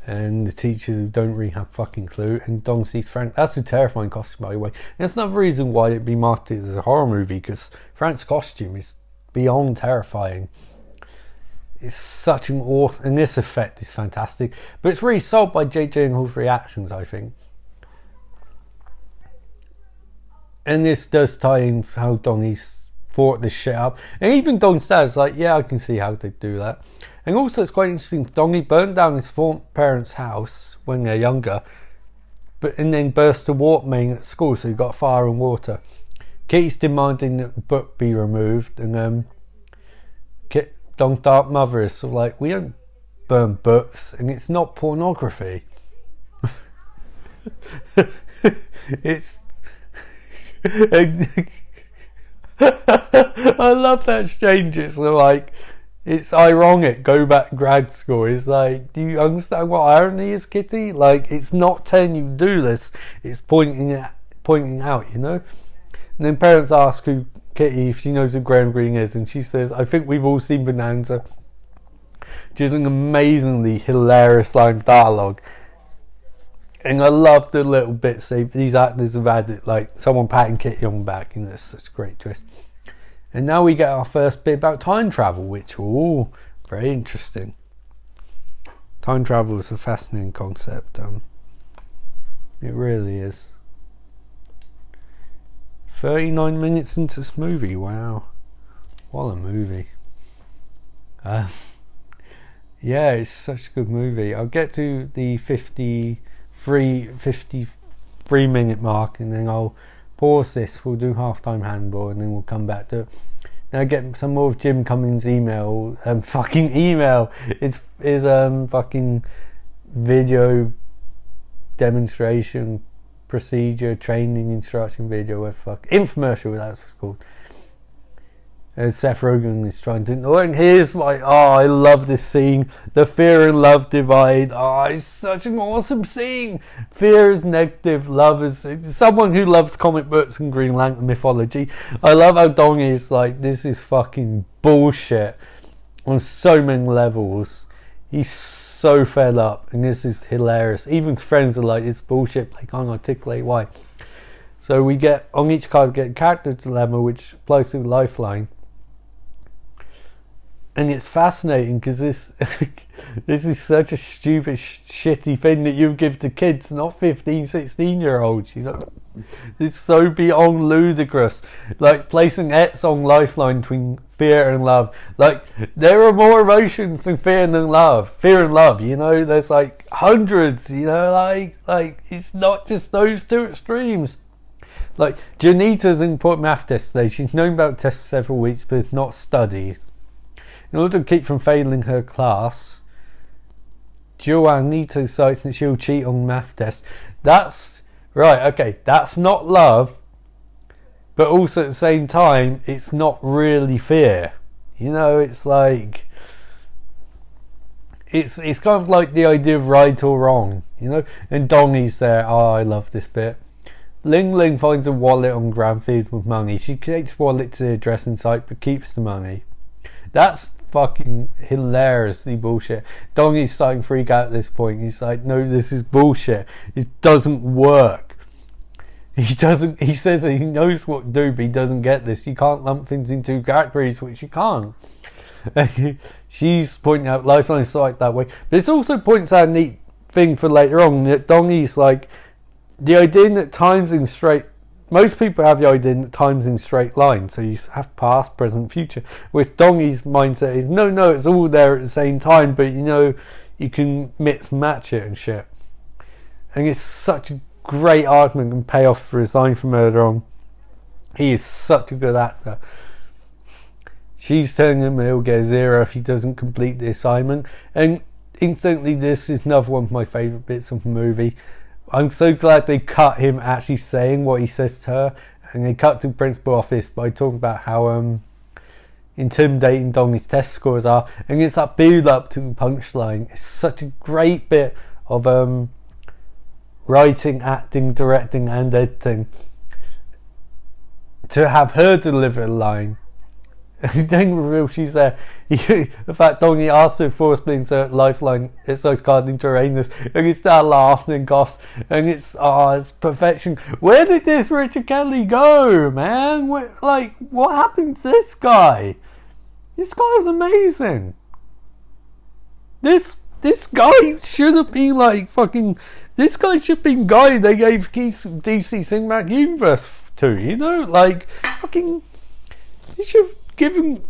and the teachers who don't really have fucking clue. And Don sees Frank. That's a terrifying costume, by the way. And that's another reason why it'd be marketed as a horror movie, because Frank's costume is beyond terrifying. It's such an awesome, and this effect is fantastic. But it's really sold by J.J. Hall's reactions, I think. And this does tie in how Donnie's thought this shit up. And even Don's dad's like, yeah, I can see how they do that. And also it's quite interesting, Donnie burnt down his parents' house when they're younger, and then burst the water main at school, so he got fire and water. Kitty's demanding that the book be removed, and Don's dark mother is sort of like, we don't burn books, and it's not pornography. It's I love that exchange. It's like, it's ironic. Go back grad school. It's like, do you understand what irony is, Kitty? Like, it's not telling you to do this, it's pointing out, you know. And then parents ask who Kitty, if she knows who Graham Greene is, and she says, I think we've all seen Bonanza, which is an amazingly hilarious line of dialogue. And I love the little bits these actors have added, like someone patting Kitty on the back, and it's such a great twist. And now we get our first bit about time travel, which very interesting. Time travel is a fascinating concept. It really is. 39 minutes into this movie, wow, what a movie. Yeah, it's such a good movie. I'll get to the 53 minute mark, and then I'll pause this. We'll do halftime handball, and then we'll come back to it. Now get some more of Jim Cummings' email. Fucking email. It's fucking video demonstration procedure training instruction video. Infomercial, that's what it's called. Seth Rogen is trying to ignore. And here's why. I love this scene. The fear and love divide. It's such an awesome scene. Fear is negative. Love is someone who loves comic books and Green Lantern mythology. I love how Donnie is like, this is fucking bullshit on so many levels. He's so fed up, and this is hilarious. Even his friends are like, it's bullshit. They can't articulate why. So we get on each card, we get a character dilemma, which applies to the lifeline. And it's fascinating because this is such a stupid, shitty thing that you give to kids, not 15, 16-year-olds, you know. It's so beyond ludicrous. Like, placing X on lifeline between fear and love. Like, there are more emotions than fear and love. Fear and love, you know. There's like hundreds, you know, like it's not just those two extremes. Like, Janita's in important math test today. She's known about tests for several weeks, but it's not studied. In order to keep from failing her class, Juanita decides that she'll cheat on math tests. That's right, okay, that's not love, but also at the same time, it's not really fear. You know, it's like, it's kind of like the idea of right or wrong, you know. And Donnie's there. I love this bit. Ling Ling finds a wallet on ground filled with money. She takes the wallet to the dressing site, but keeps the money. That's fucking hilariously bullshit. Donnie's starting to freak out at this point. He's like, no, this is bullshit. It doesn't work. He says that he knows what to do, but he doesn't get this. You can't lump things into categories, which you can't. She's pointing out Lifeline's like that way. But it also points out a neat thing for later on, that Donnie's like, the idea that time's in straight, most people have the idea that time's in straight line, so you have past, present, future. With Donnie's mindset is, no, it's all there at the same time, but you know, you can mix match it and shit. And it's such a great argument and payoff for his line from earlier on. He is such a good actor. She's telling him he'll get a 0 if he doesn't complete the assignment. And instantly, this is another one of my favourite bits of the movie. I'm so glad they cut him actually saying what he says to her, and they cut to the principal office by talking about how intimidating Donnie's test scores are, and it's that build up to the punchline. It's such a great bit of writing, acting, directing and editing to have her deliver a line. And then reveal she's there. The fact Donnie asked her for being lifeline, it's those card into Uranus, and it's that laughing and coughs, and it's perfection. Where did this Richard Kelly go, man? What happened to this guy? This guy was amazing. This guy should have been like fucking. This guy should have been guy they gave keys DC Cinematic Universe to. You know, like fucking. He should have given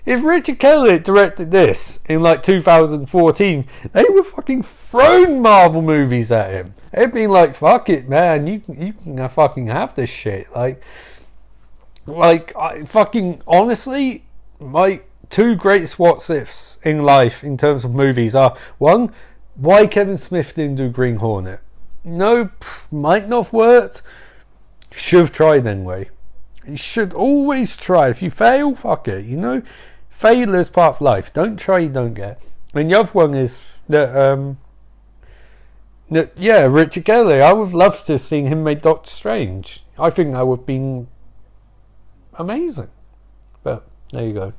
if Richard Kelly directed this in like 2014, they would fucking thrown Marvel movies at him. They'd been like, fuck it, man, you can fucking have this shit. Like I fucking honestly, my two greatest what ifs in life in terms of movies are, one, why Kevin Smith didn't do Green Hornet. No, might not have worked. Should have tried anyway. You should always try. If you fail, fuck it. You know, failure is part of life. Don't try, you don't get. And the other one is that, Richard Kelly. I would have loved to have seen him make Doctor Strange. I think that would have been amazing. But there you go.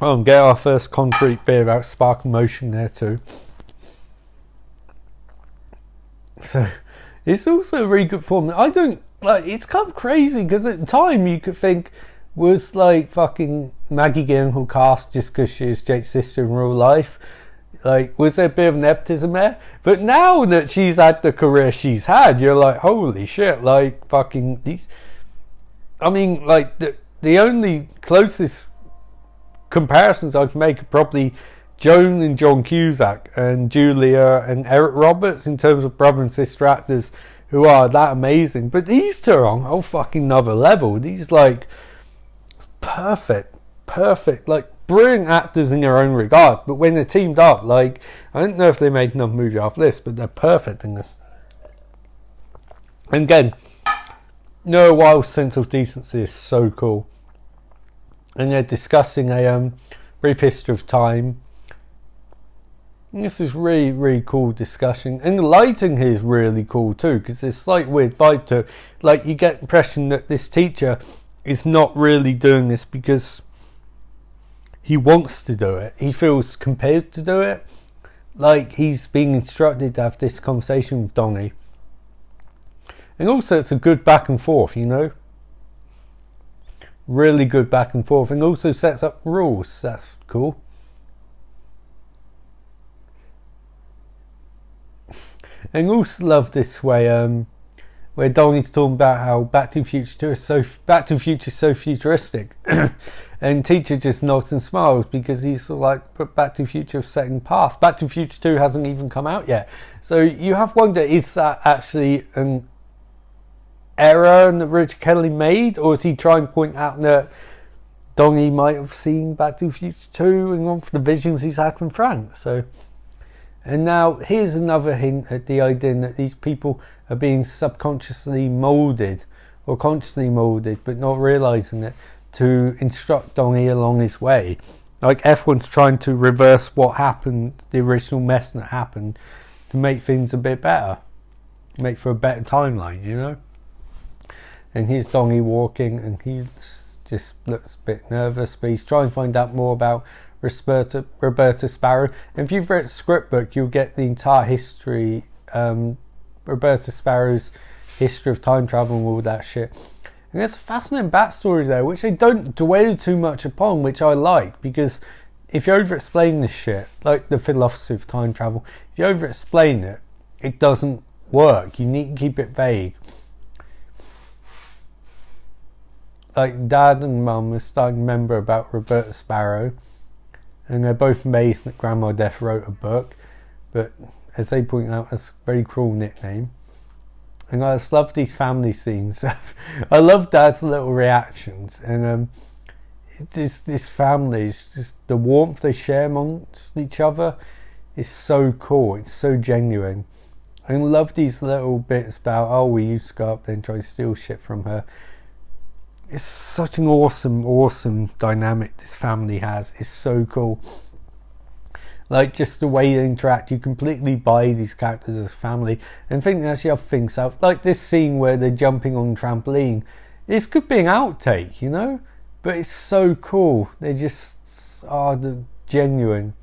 Well, get our first concrete bit about spark and motion there too. So it's also a really good form. I don't. Like, it's kind of crazy because at the time you could think, was like fucking Maggie Gyllenhaal cast just because she is Jake's sister in real life? Like, was there a bit of nepotism there? But now that she's had the career she's had, you're like, holy shit, like fucking these. I mean, like the only closest comparisons I can make are probably Joan and John Cusack and Julia and Eric Roberts in terms of brother and sister actors who are that amazing. But these two are on a whole fucking another level. These like perfect, like brilliant actors in their own regard. But when they're teamed up, like, I don't know if they made another movie after this, but they're perfect in this. And again, No wild sense of decency is so cool. And they're discussing a brief history of time. And this is really, really cool discussion. And the lighting here is really cool too, because there's a slight weird vibe to it. Like, you get the impression that this teacher is not really doing this because he wants to do it. He feels compelled to do it. Like, he's being instructed to have this conversation with Donnie. And also, it's a good back and forth, you know? Really good back and forth. And also sets up rules. That's cool. And also love this way, where Donnie's talking about how Back to the Future is so futuristic. And teacher just nods and smiles because he's sort of like, put Back to the Future set in the past. Back to the Future 2 hasn't even come out yet. So you have wonder, is that actually an error that Richard Kelly made? Or is he trying to point out that Donnie might have seen Back to the Future 2 and gone for the visions he's had from Frank? So... And now here's another hint at the idea that these people are being subconsciously moulded or consciously moulded but not realising it to instruct Donnie along his way. Like everyone's trying to reverse what happened, the original mess that happened, to make things a bit better. Make for a better timeline, you know? And here's Donnie walking and he just looks a bit nervous, but he's trying to find out more about Roberta Sparrow. And if you've read the script book, you'll get the entire history, Roberta Sparrow's history of time travel and all that shit. And there's a fascinating backstory there, which they don't dwell too much upon, which I like, because if you over-explain this shit, like the philosophy of time travel, if you over-explain it, it doesn't work. You need to keep it vague. Like Dad and Mum are starting to remember about Roberta Sparrow, and they're both amazed that Grandma Death wrote a book, but as they point out, that's a very cruel nickname. And I just love these family scenes. I love Dad's little reactions, and this family is just the warmth they share amongst each other is so cool. It's so genuine. I love these little bits about, oh, we used to go up there and try to steal shit from her. It's such an awesome dynamic this family has. It's so cool. Like, just the way they interact, you completely buy these characters as family. And think actually other things out, like this scene where they're jumping on trampoline. This could be an outtake, you know, but it's so cool. They just are genuine.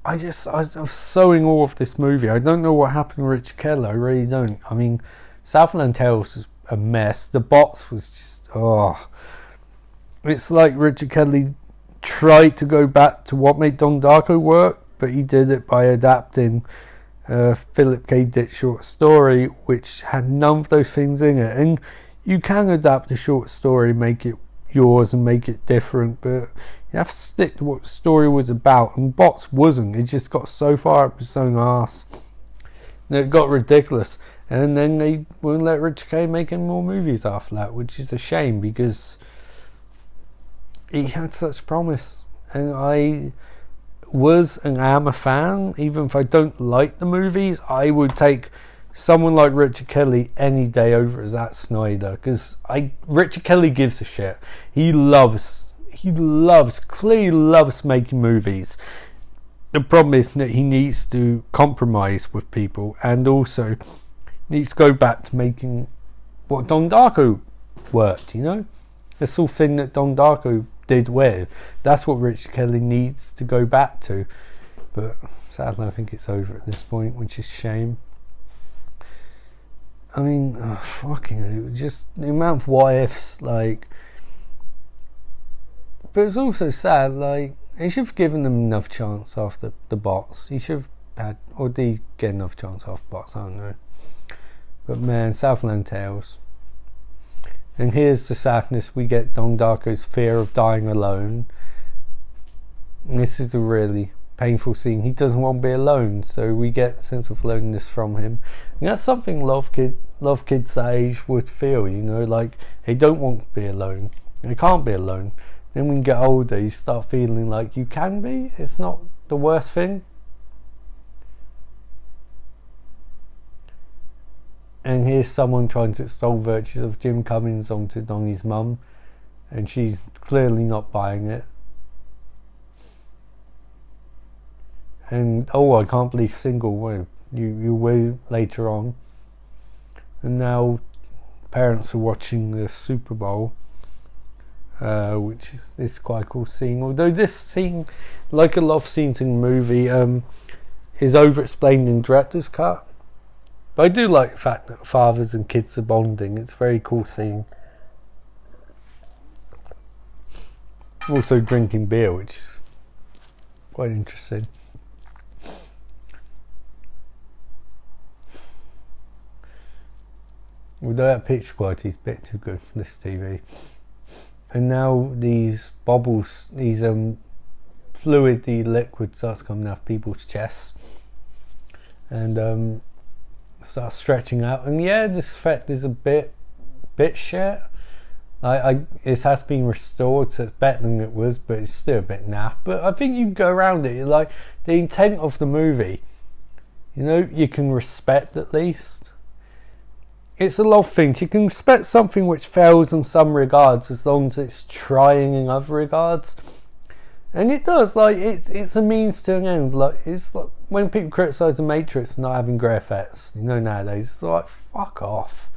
I'm so in awe of this movie. I don't know what happened to Richard Kelly. I really don't. I mean, Southland Tales is a mess. The box was just it's like Richard Kelly tried to go back to what made Donnie Darko work, but he did it by adapting Philip K. Dick's short story, which had none of those things in it. And you can adapt a short story, make it yours and make it different, but you have to stick to what the story was about, and Bots wasn't. It just got so far up its own arse and it got ridiculous. And then they wouldn't let Richard Kelly make any more movies after that, which is a shame because he had such promise. And I was and am a fan. Even if I don't like the movies, I would take someone like Richard Kelly any day over Zack Snyder, because Richard Kelly gives a shit. He clearly loves making movies. The problem is that he needs to compromise with people, and also needs to go back to making what Donnie Darko worked, you know? The sort of thing that Donnie Darko did well. That's what Richard Kelly needs to go back to. But sadly I think it's over at this point, which is a shame. I mean, just the amount of what ifs, like. But it's also sad, like, he should have given them enough chance after the bots. He should have had, or did he get enough chance after bots? I don't know. But man, Southland Tales. And here's the sadness: we get Donnie Darko's fear of dying alone. And this is a really painful scene. He doesn't want to be alone, so we get a sense of loneliness from him. And that's something a lot of kids that age would feel, you know, like they don't want to be alone. They can't be alone. Then when you get older, you start feeling like you can be. It's not the worst thing. and here's someone trying to extol virtues of Jim Cummings onto Donnie's mum, and she's clearly not buying it. And I can't believe single. Well, you will later on. And now parents are watching the Super Bowl, which is quite a cool scene. Although this scene, like a lot of scenes in the movie, is over-explained in director's cut. But I do like the fact that fathers and kids are bonding. It's a very cool scene. Also drinking beer, which is quite interesting. Although that picture quality is a bit too good for this TV. And now these bubbles, these fluidy liquid starts coming out of people's chests. And starts stretching out. And yeah, this effect is a bit shit. It has been restored, so it's better than it was, but it's still a bit naff. But I think you can go around it. Like, the intent of the movie, you can respect at least. It's a lot of things. You can respect something which fails in some regards as long as it's trying in other regards. And it does. Like, it's a means to an end. Like, it's like when people criticise the Matrix for not having grey effects, nowadays, it's like, fuck off.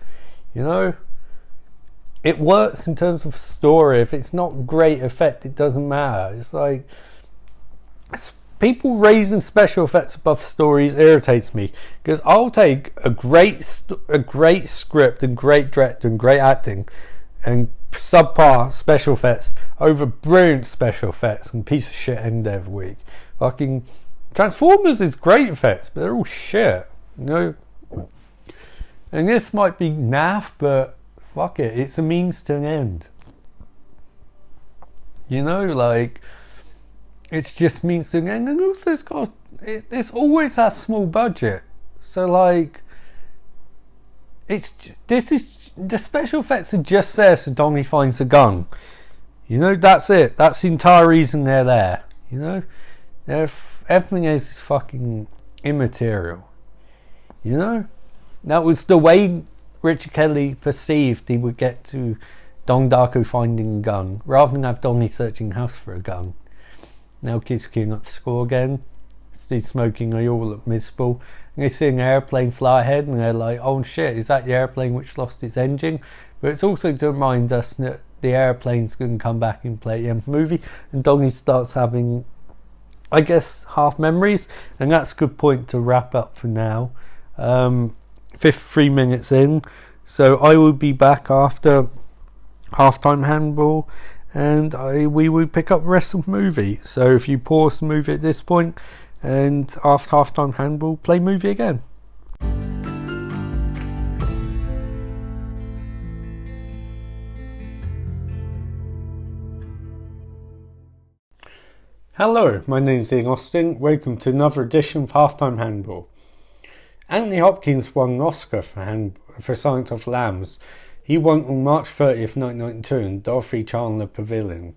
It works in terms of story. If it's not great effect, it doesn't matter. It's like, people raising special effects above stories irritates me, because I'll take a great script and great director and great acting and subpar special effects over brilliant special effects and piece of shit end every week. Fucking Transformers is great effects, but they're all shit, And this might be naff, but fuck it, it's a means to an end. Like, it's just means to an end. And also it's always has small budget, so like, the special effects are just there so Donnie finds a gun. That's it. That's the entire reason they're there. Everything else is fucking immaterial. That was the way Richard Kelly perceived he would get to Donnie Darko finding a gun, rather than have Donnie searching the house for a gun. Now kids queuing up to score again. Steve smoking, they all look miserable. And they see an airplane fly ahead and they're like, oh shit, is that the airplane which lost its engine? But it's also to remind us that the airplane's going to come back and play at the end of the movie, and Donnie starts having, I guess, half memories. And that's a good point to wrap up for now. 53 minutes in, so I will be back after halftime handball, and we will pick up the rest of the movie. So if you pause the movie at this point, and after halftime handball, play movie again. Hello, my name is Ian Austin. Welcome to another edition of Halftime Handball. Anthony Hopkins won an Oscar for Silence of the Lambs. He won on March 30th, 1992 in Dorothy Chandler Pavilion.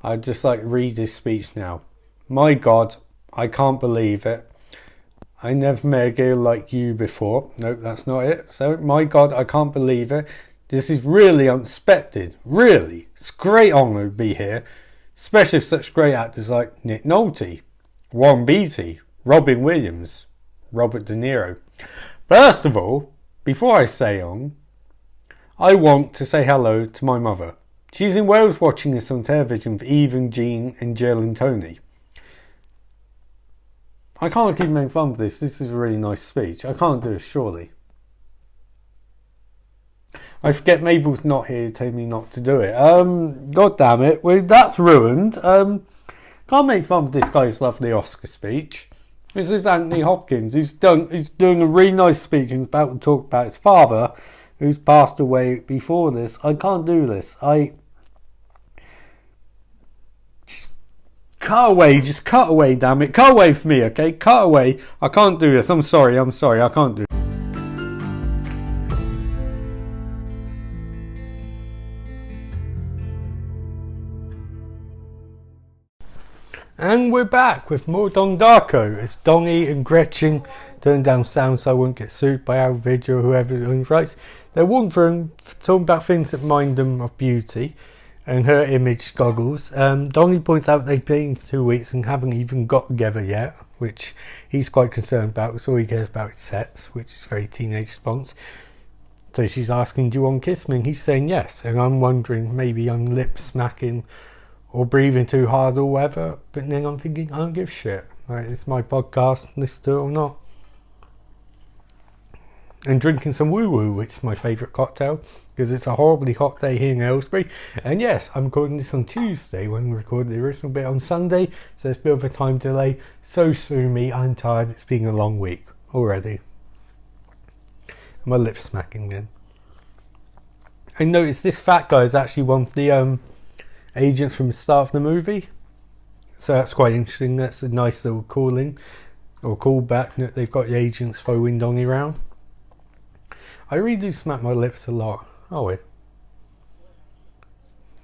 I'd just like to read his speech now. My God, I can't believe it. I never met a girl like you before. Nope, that's not it. So, my God, I can't believe it. This is really unexpected. Really. It's a great honour to be here. Especially with such great actors like Nick Nolte, Warren Beatty, Robin Williams, Robert De Niro. First of all, before I say on, I want to say hello to my mother. She's in Wales watching this on television with Eve and Jean and Jill and Tony. I can't keep making fun of this. This is a really nice speech. I can't do it, surely. I forget Mabel's not here to tell me not to do it. God damn it. Well, that's ruined. Can't make fun of this guy's lovely Oscar speech. This is Anthony Hopkins. He's doing a really nice speech and about to talk about his father, who's passed away before this. I can't do this. Just cut away, damn it. Cut away from me, okay? Cut away. I can't do this. I'm sorry, I can't do it. And we're back with more Donnie Darko as Donnie and Gretchen, turn down sound so I won't get sued by our video or whoever owns rights. They're one for them, talking about things that mind them of beauty and her image goggles. Donnie points out they've been 2 weeks and haven't even got together yet, which he's quite concerned about, because all he cares about is sex, which is a very teenage response. So she's asking, do you want to kiss me? And he's saying yes, and I'm wondering, maybe I'm lip smacking or breathing too hard or whatever, but then I'm thinking, I don't give a shit. Right, it's my podcast, listen to it or not. And drinking some woo woo, which is my favourite cocktail, because it's a horribly hot day here in Aylesbury. And yes, I'm recording this on Tuesday when we recorded the original bit on Sunday, so there's a bit of a time delay. So sue me, I'm tired, it's been a long week already. My lips smacking again. I noticed this fat guy is actually one of the agents from the start of the movie. So that's quite interesting. That's a nice little calling or callback that they've got the agents following Donnie around. I really do smack my lips a lot. Oh wait.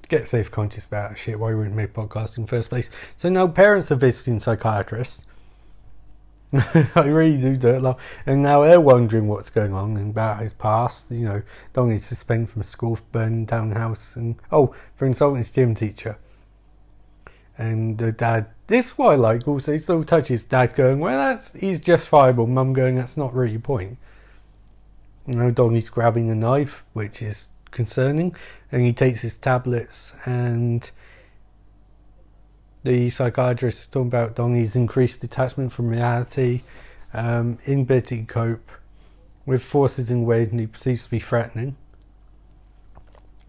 Get self-conscious about that shit. Why wouldn't make podcasts in the first place? So now parents are visiting psychiatrists. I really do it a lot. And now they're wondering what's going on and about his past. You know, Donnie's suspended from school for burning down the house and for insulting his gym teacher. And the dad, this is what I like also, he still touches dad going, well, he's justifiable. Mum going, that's not really your point. You know, Donnie's grabbing a knife, which is concerning, and he takes his tablets, and the psychiatrist is talking about Donnie's increased detachment from reality, inability to cope with forces in ways and he perceives to be threatening.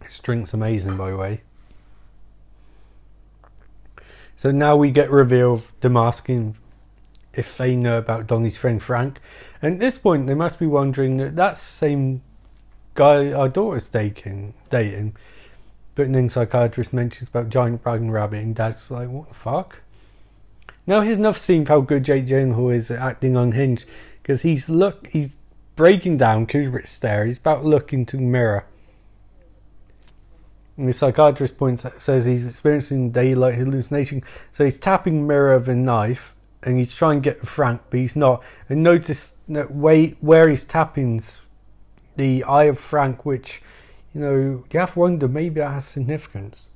His drink's amazing, by the way. So now we get reveal of them asking if they know about Donnie's friend Frank. And at this point, they must be wondering that that's the same guy our daughter's dating. But then psychiatrist mentions about giant bragging rabbit, and dad's like, what the fuck? Now here's another scene of how good Jake Gyllenhaal is at acting unhinged, because he's breaking down Kubrick's stare. He's about to look into the mirror. And the psychiatrist says he's experiencing daylight hallucination. So he's tapping the mirror with a knife, and he's trying to get Frank, but he's not. And notice that where he's tapping's the eye of Frank, which, you know, you have to wonder, maybe that has significance.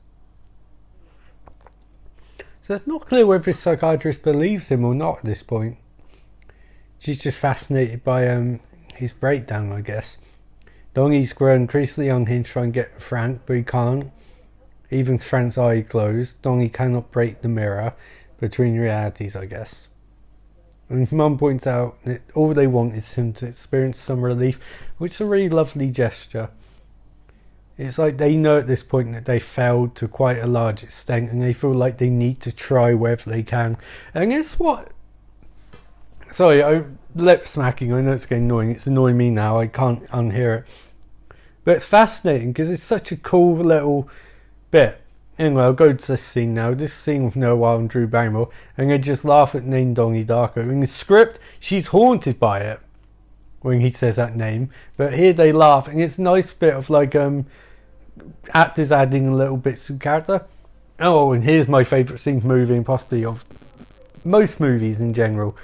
So it's not clear whether this psychiatrist believes him or not at this point. She's just fascinated by his breakdown, I guess. Donnie's grown increasingly unhinged trying to get Frank, but he can't. Even with Frank's eye closed, Donnie cannot break the mirror between realities, I guess. And his mum points out that all they want is him to experience some relief, which is a really lovely gesture. It's like they know at this point that they failed to quite a large extent, and they feel like they need to try wherever they can. And guess what? Sorry, lip smacking, I know it's getting annoying. It's annoying me now, I can't unhear it. But it's fascinating because it's such a cool little bit. Anyway, I'll go to this scene now. This scene with Noah Wild and Drew Barrymore, and they just laugh at the name Donnie Darko. In the script, she's haunted by it when he says that name, but here they laugh, and it's a nice bit of like actors adding little bits of character. Oh, and here's my favourite scene from the movie, and possibly of most movies in general.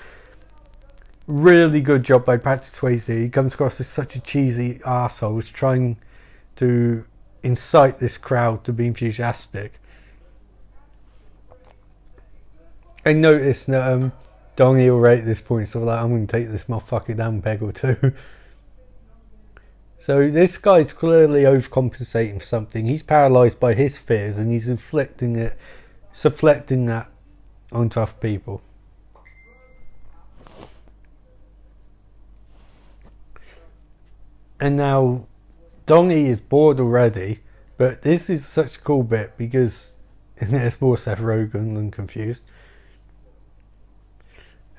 Really good job by Patrick Swayze. He comes across as such a cheesy arsehole who's trying to incite this crowd to be enthusiastic. I noticed that Donnie already at this point sort of like, I'm going to take this motherfucker down a peg or two. So this guy's clearly overcompensating for something. He's paralysed by his fears and he's inflicting that onto other people. And now Donnie is bored already, but this is such a cool bit because there's more Seth Rogen than confused.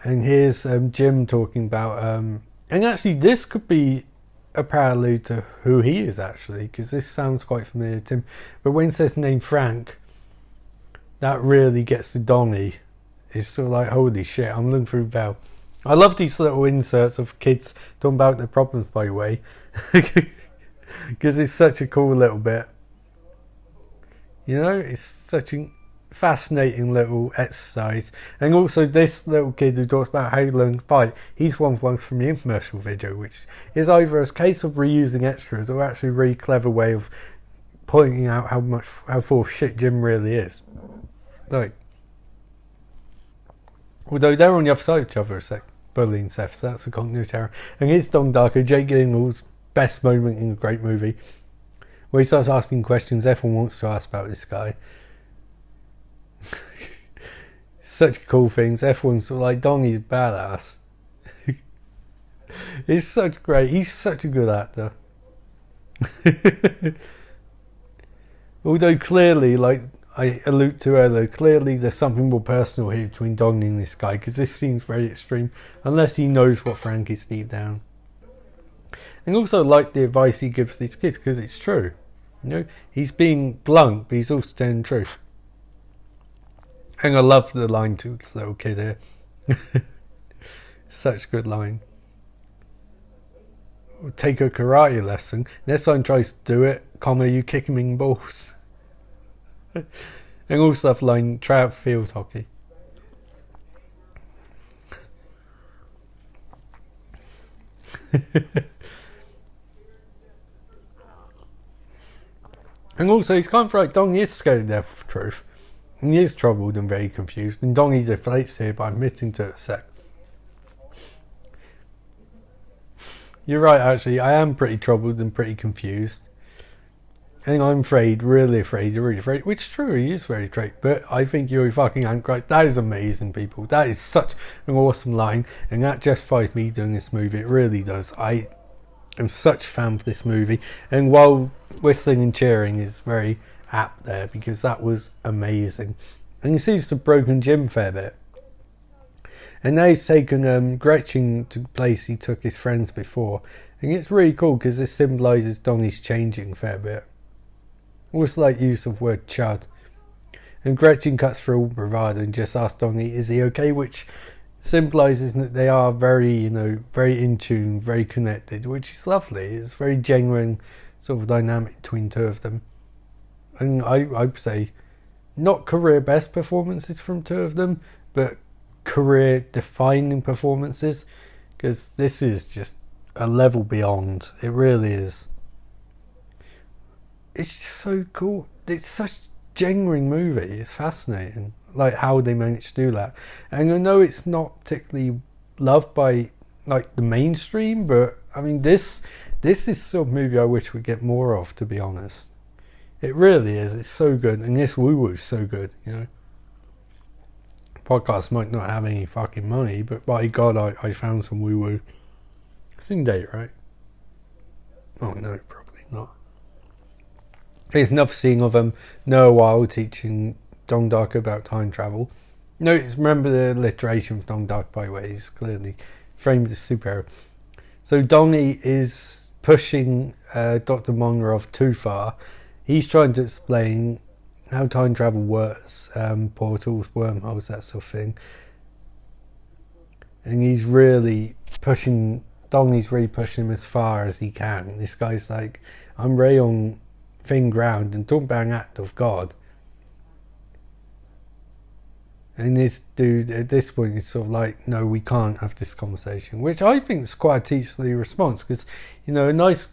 And here's Jim talking about, and actually this could be a prelude to who he is actually, because this sounds quite familiar to him. But when it says the name Frank, that really gets to Donnie. It's sort of like, holy shit, I'm looking through Bell. I love these little inserts of kids talking about their problems, by the way, because it's such a cool little bit. You know, it's such a fascinating little exercise. And also this little kid who talks about how he learned to fight, he's one from the infomercial video, which is either a case of reusing extras or actually a really clever way of pointing out how full of shit Jim really is. Like, although they're on the other side of each other, bullying Seth, so that's a continuity error. And here's Donnie Darko, Jake Gyllenhaal's best moment in a great movie, where he starts asking questions everyone wants to ask about this guy. Such cool things. Everyone's sort of like, Donnie's badass. He's such a good actor. Although clearly, like I alluded to earlier, clearly there's something more personal here between Donnie and this guy, because this seems very extreme, unless he knows what Frank is deep down. And also like the advice he gives these kids, because it's true. You know, he's being blunt, but he's also telling the truth. And I love the line to this little kid here. Such a good line. We'll take a karate lesson. Next time tries to do it, you kick him in balls. And also the line, try out field hockey. And also he's kind of like, Donnie is scared to death of truth. And he is troubled and very confused. And Donnie deflates here by admitting to it a sec. You're right, actually. I am pretty troubled and pretty confused. And I'm afraid, really afraid. Which is true, he is very afraid. But I think you're fucking right. That is amazing, people. That is such an awesome line. And that justifies me doing this movie. It really does. I am such a fan of this movie. And while whistling and cheering is very apt there, because that was amazing. And he seems to have broken Jim a fair bit. And now he's taken Gretchen to a place he took his friends before. And it's really cool because this symbolises Donnie's changing a fair bit. Also like use of word chud. And Gretchen cuts through all bravado and just asks Donnie, is he okay? Which symbolises that they are very, very in tune, very connected, which is lovely. It's very genuine sort of dynamic between two of them. And I'd say not career best performances from two of them, but career defining performances, because this is just a level beyond. It really is. It's just so cool. It's such a genuine movie. It's fascinating, like how they managed to do that. And I know it's not particularly loved by like the mainstream, but I mean this is sort of movie I wish we'd get more of, to be honest. It really is. It's so good, and this woo-woo is so good, Podcast might not have any fucking money, but by God, I found some woo-woo. It's in date, right? Oh no, probably not. There's another scene of Noah Wild teaching Donnie Darko about time travel. Remember the alliteration of Donnie Darko, by the way. He's clearly framed as a superhero. So Donnie is pushing Dr. Monroe too far. He's trying to explain how time travel works, portals, wormholes, that sort of thing. And Donnie's really pushing him as far as he can. This guy's like, I'm really on thin ground, and talking about an act of God. And this dude at this point is sort of like, no, we can't have this conversation, which I think is quite a teacherly response, because a nice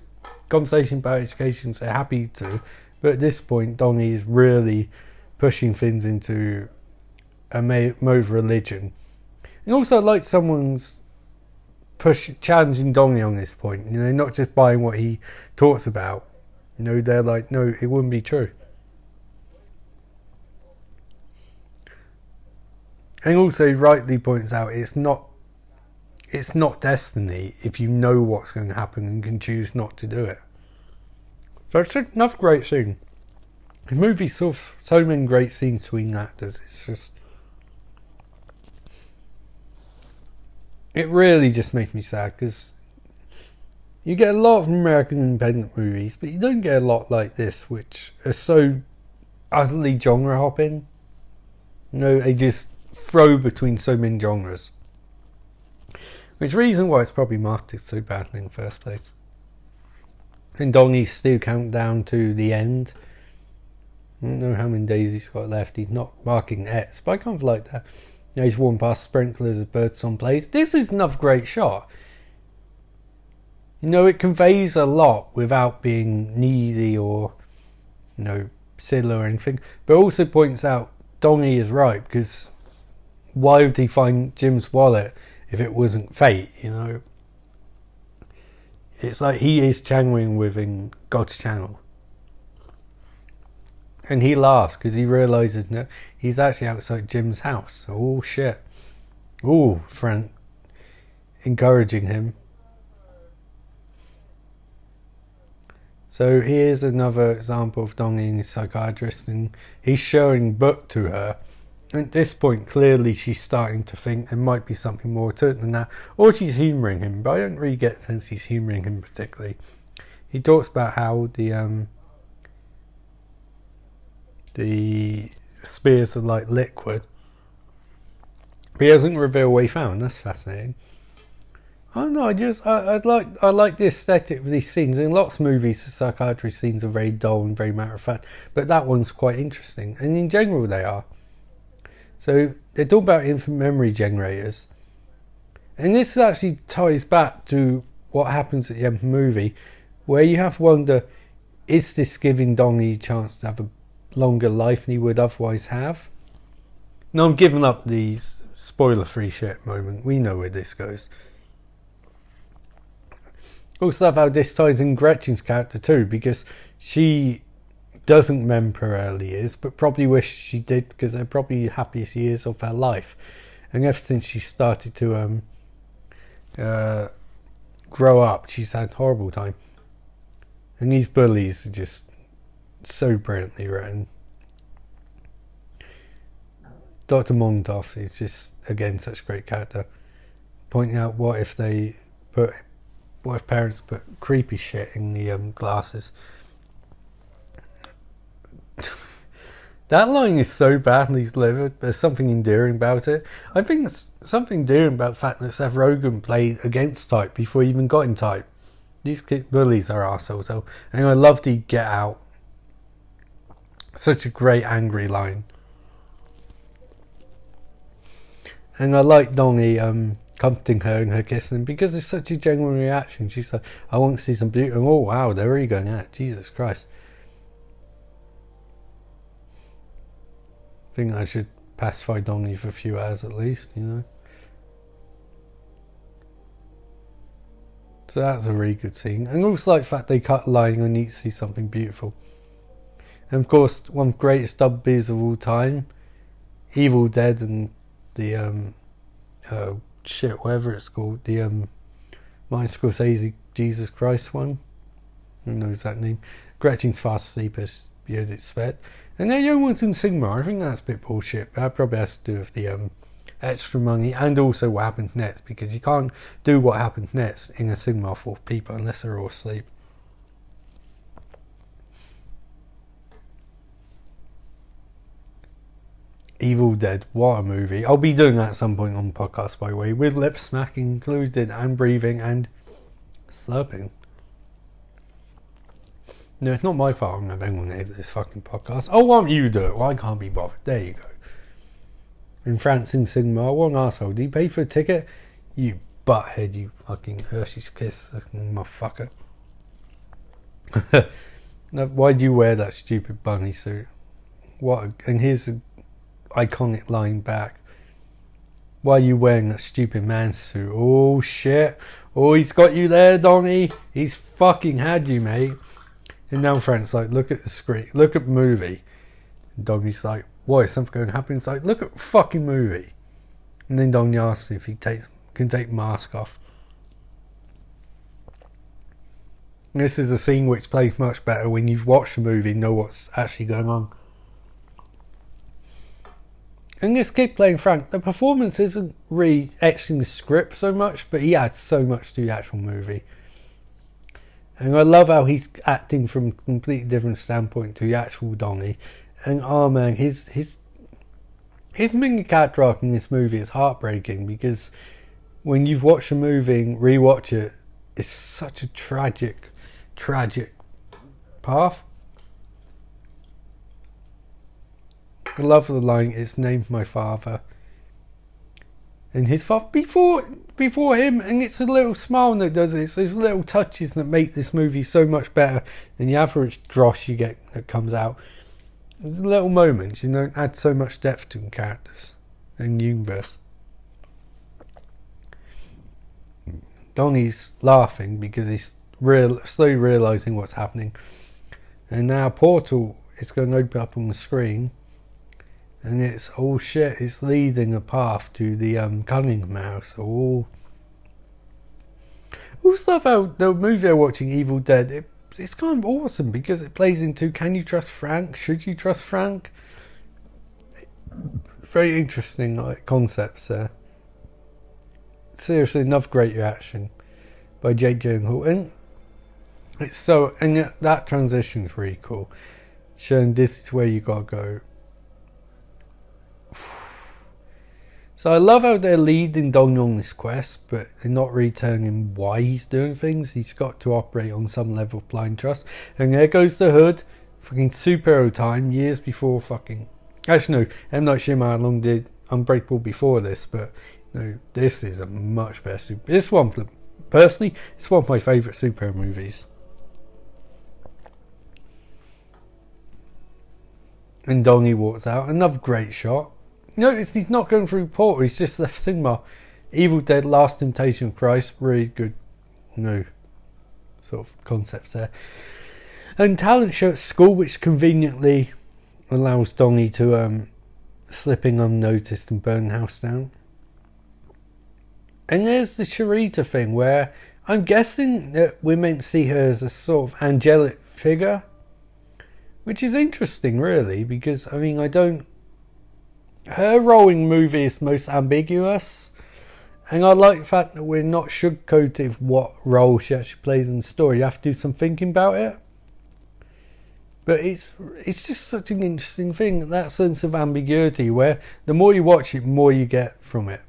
conversation about education, so happy to, but at this point Donnie is really pushing things into a mode of religion. And also like someone's challenging Donnie on this point, not just buying what he talks about. They're like, no, it wouldn't be true. And also he rightly points out it's not destiny if you know what's going to happen and can choose not to do it. So it's another great scene. The movie's so many great scenes between actors. It's just, it really just makes me sad, because you get a lot of American independent movies, but you don't get a lot like this, which are so utterly genre hopping. They just throw between so many genres. Which is the reason why it's probably marketed so badly in the first place. And Donnie's still count down to the end. I don't know how many days he's got left. He's not marking X, but I kind of like that. You know, he's walking past sprinklers of birds on place. This is another great shot. You know, it conveys a lot without being needy or, you know, silly or anything. But also points out Donnie is right, because why would he find Jim's wallet if it wasn't fate, you know? It's like he is channeling within God's channel. And he laughs because he realises that he's actually outside Jim's house. Oh shit. Oh, Frank encouraging him. So here's another example of Donnie and his psychiatrist, and he's showing book to her. At this point, clearly she's starting to think there might be something more to it than that, or she's humouring him, but I don't really get the sense he's humouring him particularly. He talks about how the spears are like liquid, but he doesn't reveal what he found. That's fascinating. I don't know, I like the aesthetic of these scenes. In lots of movies, the psychiatry scenes are very dull and very matter of fact, but that one's quite interesting, and in general they are. So they talk about infant memory generators, and this actually ties back to what happens at the end of the movie, where you have to wonder, is this giving Donnie a chance to have a longer life than he would otherwise have? No, I'm giving up these spoiler-free shit moment. We know where this goes. Also love how this ties in Gretchen's character too, because she doesn't remember her early years, but probably wishes she did, because they're probably the happiest years of her life. And ever since she started to grow up, she's had a horrible time. And these bullies are just so brilliantly written. Dr. Mondoff is just, again, such a great character. Pointing out what if parents put creepy shit in the glasses. That line is so badly delivered. There's something endearing about it. I think it's something endearing about the fact that Seth Rogen played against type before he even got in type. These kids, bullies are arseholes. So, and I love the get out. Such a great angry line. And I like Donnie comforting her and her kissing, because it's such a genuine reaction. She's like, I want to see some beauty. Oh wow, they're really going at it. Jesus Christ. I think I should pacify Donnie for a few hours at least, you know. So that's a really good scene. And also like the fact they cut line, I need to see something beautiful. And of course, one of the greatest dub beers of all time, Evil Dead and the whatever it's called, the Martin Scorsese Jesus Christ one. Who knows that name? Gretchen's Fast Asleep as it's expect. And the young one's in Sigmar. I think that's a bit bullshit. That probably has to do with the extra money and also what happens next, because you can't do what happens next in a Sigmar for people unless they're all asleep. Evil Dead, what a movie. I'll be doing that at some point on the podcast, by the way, with lip smacking included, and breathing and slurping. No, it's not my fault I'm going to have anyone edit this fucking podcast. Oh, why don't you do it? Well, I can't be bothered. There you go. In France, in Sigmar, what an arsehole. Do you pay for a ticket? You butthead, you fucking Hershey's Kiss fucking motherfucker. Now, why do you wear that stupid bunny suit? And here's a iconic line back. Why are you wearing that stupid man suit? Oh shit. Oh, he's got you there, Donnie. He's fucking had you, mate. And now Frank's like, look at the screen, look at the movie. And Donnie's like, what, is something going to happen? It's like, look at the fucking movie. And then Donnie asks if he can take the mask off. And this is a scene which plays much better when you've watched the movie and know what's actually going on. And this kid playing Frank, the performance isn't really etching the script so much, but he adds so much to the actual movie. And I love how he's acting from a completely different standpoint to the actual Donnie. And oh man, his main character arc in this movie is heartbreaking, because when you've watched the movie and rewatch it, it's such a tragic path. I love the line, "It's named my father." And his father before him, and it's a little smile that does it. It's those little touches that make this movie so much better than the average dross you get that comes out. There's little moments, you don't add so much depth to characters and universe. Donnie's laughing because he's slowly realising what's happening. And now a portal is going to open up on the screen. And it's, oh shit, it's leading a path to the Cunningham house. Oh. Also about the movie I'm watching, Evil Dead, it's kind of awesome because it plays into, can you trust Frank? Should you trust Frank? Very interesting concepts there. Seriously, another great reaction by Jake Gyllenhaal. And it's so, and that transition's really cool. Showing this is where you gotta go. So I love how they're leading Donnie on this quest, but they're not really telling him why he's doing things. He's got to operate on some level of blind trust. And there goes the hood. Fucking superhero time, years before fucking... Actually no, M. Night Shyamalan did Unbreakable before this, but no, this is a much better personally, it's one of my favourite superhero movies. And Donnie walks out, another great shot. Notice he's not going through portal, he's just left cinema. Evil Dead, Last Temptation of Christ, really good, sort of concepts there. And talent show at school, which conveniently allows Donnie to slip in unnoticed and burn the house down. And there's the Sharita thing, where I'm guessing that we're meant to see her as a sort of angelic figure, which is interesting, really, because her role in the movie is most ambiguous, and I like the fact that we're not sugarcoated what role she actually plays in the story. You have to do some thinking about it, but it's just such an interesting thing, that sense of ambiguity, where the more you watch it, the more you get from it.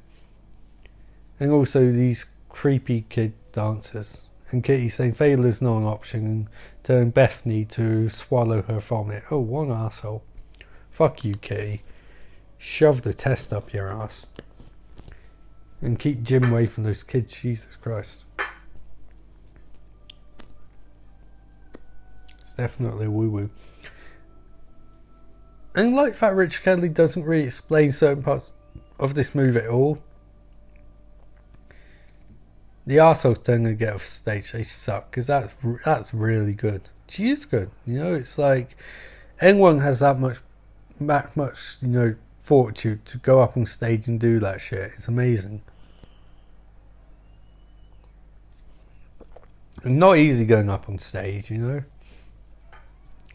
And also these creepy kid dancers, and Kitty saying failure's not an option, and telling Bethany to swallow her vomit. Oh, one asshole. Fuck you, Kitty. Shove the test up your ass. And keep Jim away from those kids, Jesus Christ. It's definitely a woo-woo. And like that, Rich Kelly doesn't really explain certain parts of this movie at all. The arseholes don't get off stage, they suck, because that's really good. She is good, it's like anyone has that much, fortitude to go up on stage and do that shit. It's amazing. And not easy going up on stage, It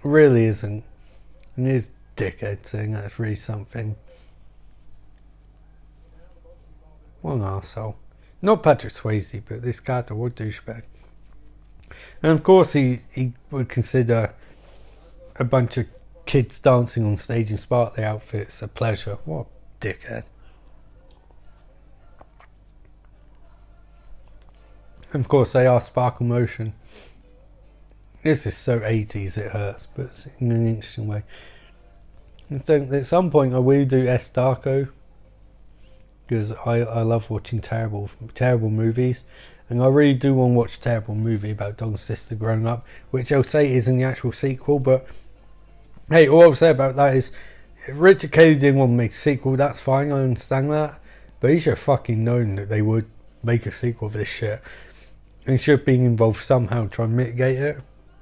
really isn't. And there's dickhead saying that's really something. What an arsehole. Not Patrick Swayze, but this character, what douchebag. And of course he would consider a bunch of kids dancing on stage in sparkly outfits a pleasure. What a dickhead. And of course they are Sparkle Motion. This is so 80s it hurts, but it's in an interesting way. And at some point I will do S. Darko, because I love watching terrible movies, and I really do want to watch a terrible movie about Don's sister growing up, which I'll say isn't the actual sequel, but hey, all I'll say about that is, if Richard Kelly didn't want to make a sequel, that's fine, I understand that, but he should have fucking known that they would make a sequel of this shit, and he should have been involved somehow to try and mitigate it.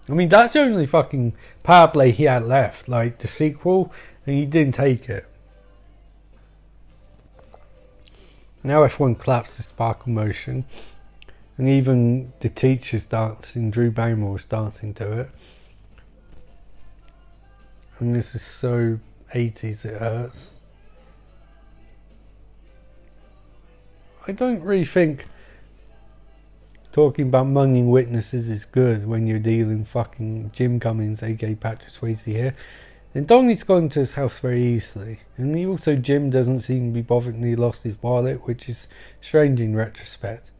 That's the only fucking power play he had left, like the sequel, and he didn't take it. Now everyone claps to Sparkle Motion, and even the teacher's dancing, Drew Barrymore's dancing to it. And this is so 80s it hurts. I don't really think talking about munging witnesses is good when you're dealing fucking Jim Cummings, aka Patrick Swayze here. And Donnie's gone to his house very easily. And Jim doesn't seem to be bothered, and he lost his wallet, which is strange in retrospect.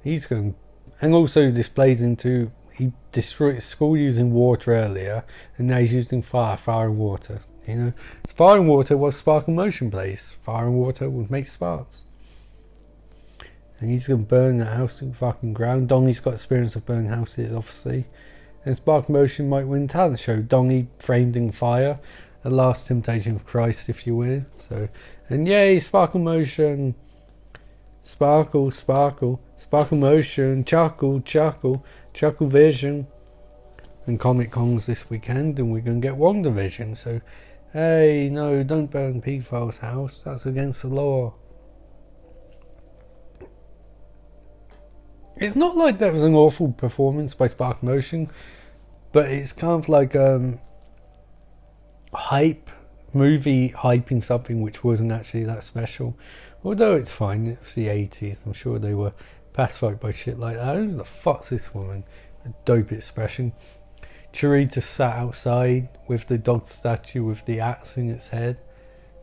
He's going... And also this plays into... He destroyed his school using water earlier, and now he's using fire and water. You know, it's fire and water was spark and motion plays. Fire and water would make sparks. And he's going to burn the house to the fucking ground. Donnie's got experience of burning houses, obviously. And spark and motion might win talent show. Donnie framed in fire. The last temptation of Christ, if you will. So, and yay, sparkle motion. Sparkle, sparkle. Sparkle motion. Chuckle, chuckle. Chuckle vision. And Comic Con's this weekend, and we're going to get WandaVision. So, hey, no, don't burn Pedophile's house. That's against the law. It's not like that was an awful performance by Spark Motion, but it's kind of like movie hyping something which wasn't actually that special. Although it's fine, it was the 80s. I'm sure they were pacified by shit like that. Who the fuck's this woman? A dope expression. Charita sat outside with the dog statue with the axe in its head.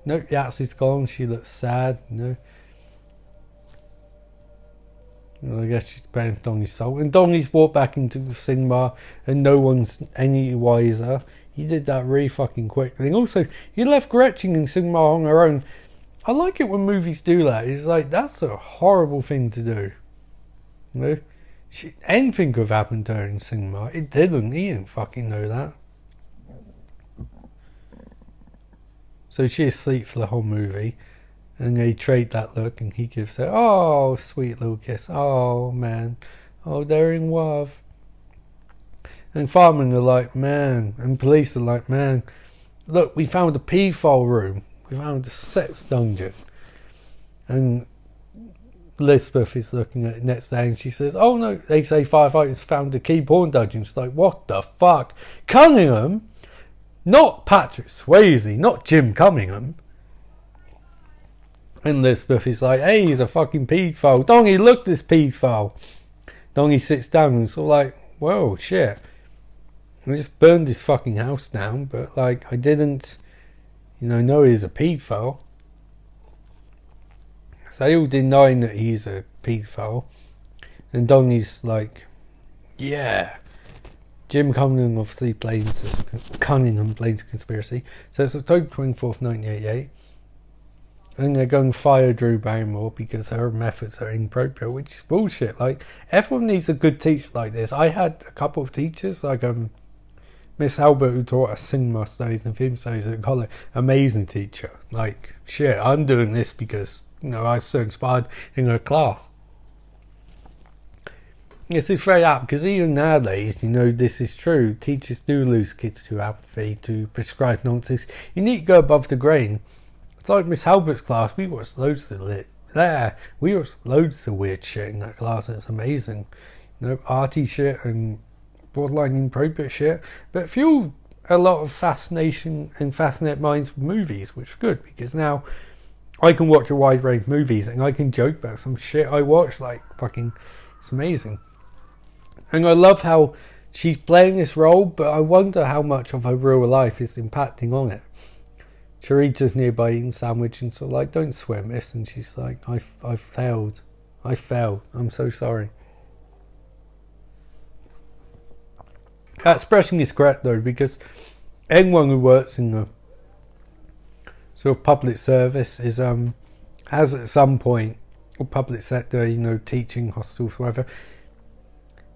Nope, the axe is gone. She looks sad. No. Well, I guess she's paying Donnie's soul. And Donnie's walked back into the cinema and no one's any wiser. He did that really fucking quickly. And also, he left Gretchen in cinema on her own. I like it when movies do that. It's like, that's a horrible thing to do. You know? Anything could have happened to her in cinema. It didn't. He didn't fucking know that. So she's asleep for the whole movie. And they trade that look, and he gives her, oh, sweet little kiss. Oh, man. Oh, they're in love. And firemen are like, man. And police are like, man. Look, we found a pedophile room. We found a sex dungeon. And Elizabeth is looking at it next day, and she says, oh, no. They say firefighters found a key porn dungeon. It's like, what the fuck? Cunningham? Not Patrick Swayze. Not Jim Cunningham. And Elizabeth is like, hey, he's a fucking pedophile. Donnie, look, this pedophile. Donnie sits down and sort of like, whoa, shit. I just burned his fucking house down, but like, I didn't, know he's a pedophile. So they all denying that he's a pedophile. And Donnie's like, yeah. Jim Cunningham obviously blames conspiracy. So it's October 24th, 1988. And they're going to fire Drew Barrymore because her methods are inappropriate, which is bullshit. Like, everyone needs a good teacher like this. I had a couple of teachers, like Miss Albert, who taught us cinema studies and film studies at college. Amazing teacher. Like, shit, I'm doing this because, I was so inspired in her class. This is very apt because even nowadays, this is true. Teachers do lose kids to apathy, to prescribed nonsense. You need to go above the grain. It's like Miss Halbert's class. We watched loads of We watched loads of weird shit in that class. It's amazing, arty shit and borderline inappropriate shit. But fueled a lot of fascination and fascinate minds with movies, which is good because now I can watch a wide range of movies and I can joke about some shit I watched. Like fucking, it's amazing. And I love how she's playing this role, but I wonder how much of her real life is impacting on it. Charita's nearby eating sandwich and sort of like, don't swear, miss. And she's like, I failed. I'm so sorry. That expression is correct though, because anyone who works in the sort of public service is has at some point, or public sector, teaching, hospitals, whatever,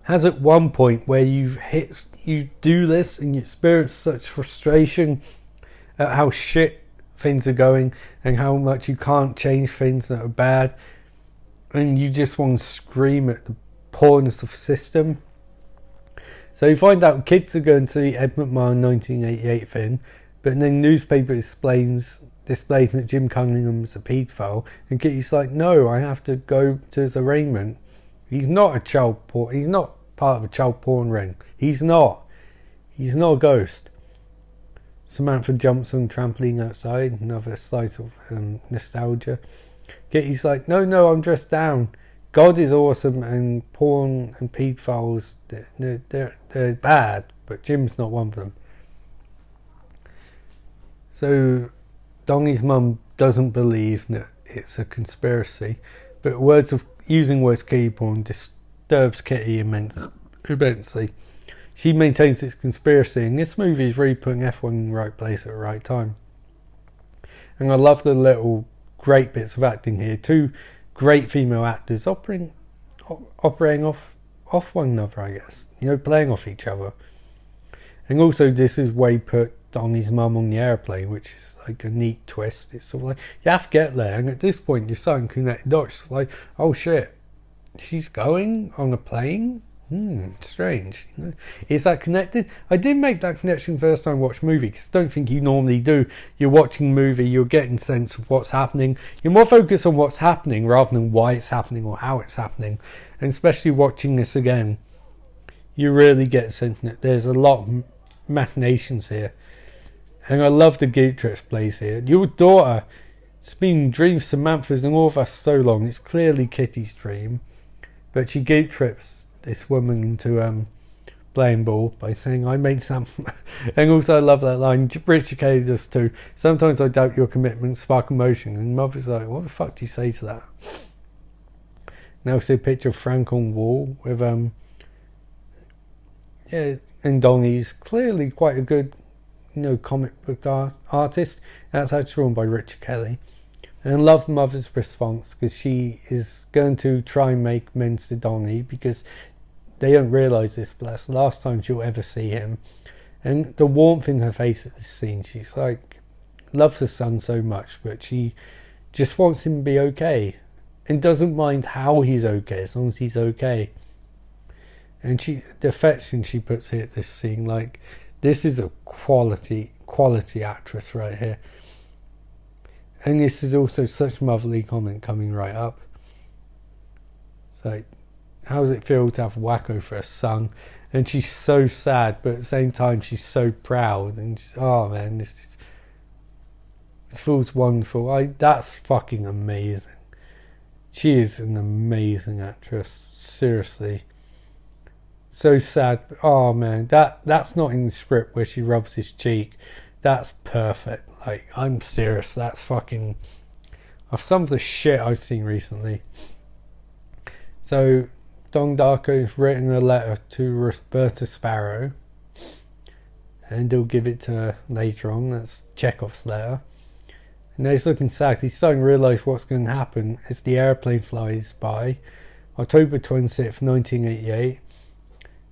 has at one point where you do this and you experience such frustration at how shit things are going and how much you can't change things that are bad, and you just want to scream at the poorness of the system. So you find out kids are going to the Ed McMahon 1988 thing, but then newspaper displays that Jim Cunningham's a paedophile, and Kitty's like, no, I have to go to his arraignment. He's not part of a child porn ring. He's not a ghost. Samantha jumps on trampoline outside, another slice of nostalgia. Kitty's like, no, I'm dressed down. God is awesome, and porn and pedophiles, they're bad, but Jim's not one of them. So Donnie's mum doesn't believe that it's a conspiracy, but using words kitty porn disturbs Kitty immensely. she maintains it's conspiracy, and this movie is really putting F1 in the right place at the right time. And I love the little great bits of acting here. Two great female actors operating off one another, I guess. Playing off each other. And also this is where he put Donnie's mum on the airplane, which is like a neat twist. It's sort of like, you have to get there, and at this point you're starting to connect dots. It's like, oh shit, she's going on a plane? Strange. Is that connected? I did make that connection first time I watched the movie, because I don't think you normally do. You're watching a movie, you're getting a sense of what's happening. You're more focused on what's happening rather than why it's happening or how it's happening. And especially watching this again, you really get a sense that there's a lot of machinations here. And I love the guilt trips plays here. Your daughter, it's been dreams Samantha's and all of us so long. It's clearly Kitty's dream, but she guilt trips this woman into playing ball by saying, I made some. And also I love that line, Richard Kelly does too. Sometimes I doubt your commitment, spark emotion. And Mother's like, what the fuck do you say to that? Now see a picture of Frank on wall with and Donnie's clearly quite a good comic book artist. That's actually drawn by Richard Kelly. And I love Mother's response, because she is going to try and make amends to Donnie, because they don't realise this, but that's the last time she'll ever see him. And the warmth in her face at this scene, she's like, loves her son so much, but she just wants him to be okay, and doesn't mind how he's okay, as long as he's okay. And the affection she puts here at this scene, like, this is a quality actress right here. And this is also such motherly comment coming right up. It's like, how does it feel to have Wacko for a son? And she's so sad, but at the same time she's so proud. And she's, oh man, this feels wonderful. That's fucking amazing. She is an amazing actress. Seriously. So sad. Oh man, that's not in the script where she rubs his cheek. That's perfect. Like, I'm serious. That's fucking... Of some of the shit I've seen recently. So, Donnie Darko has written a letter to Roberta Sparrow. And he'll give it to her later on. That's Chekhov's letter. And he's looking sad. He's starting to realise what's going to happen as the airplane flies by. October 26th, 1988.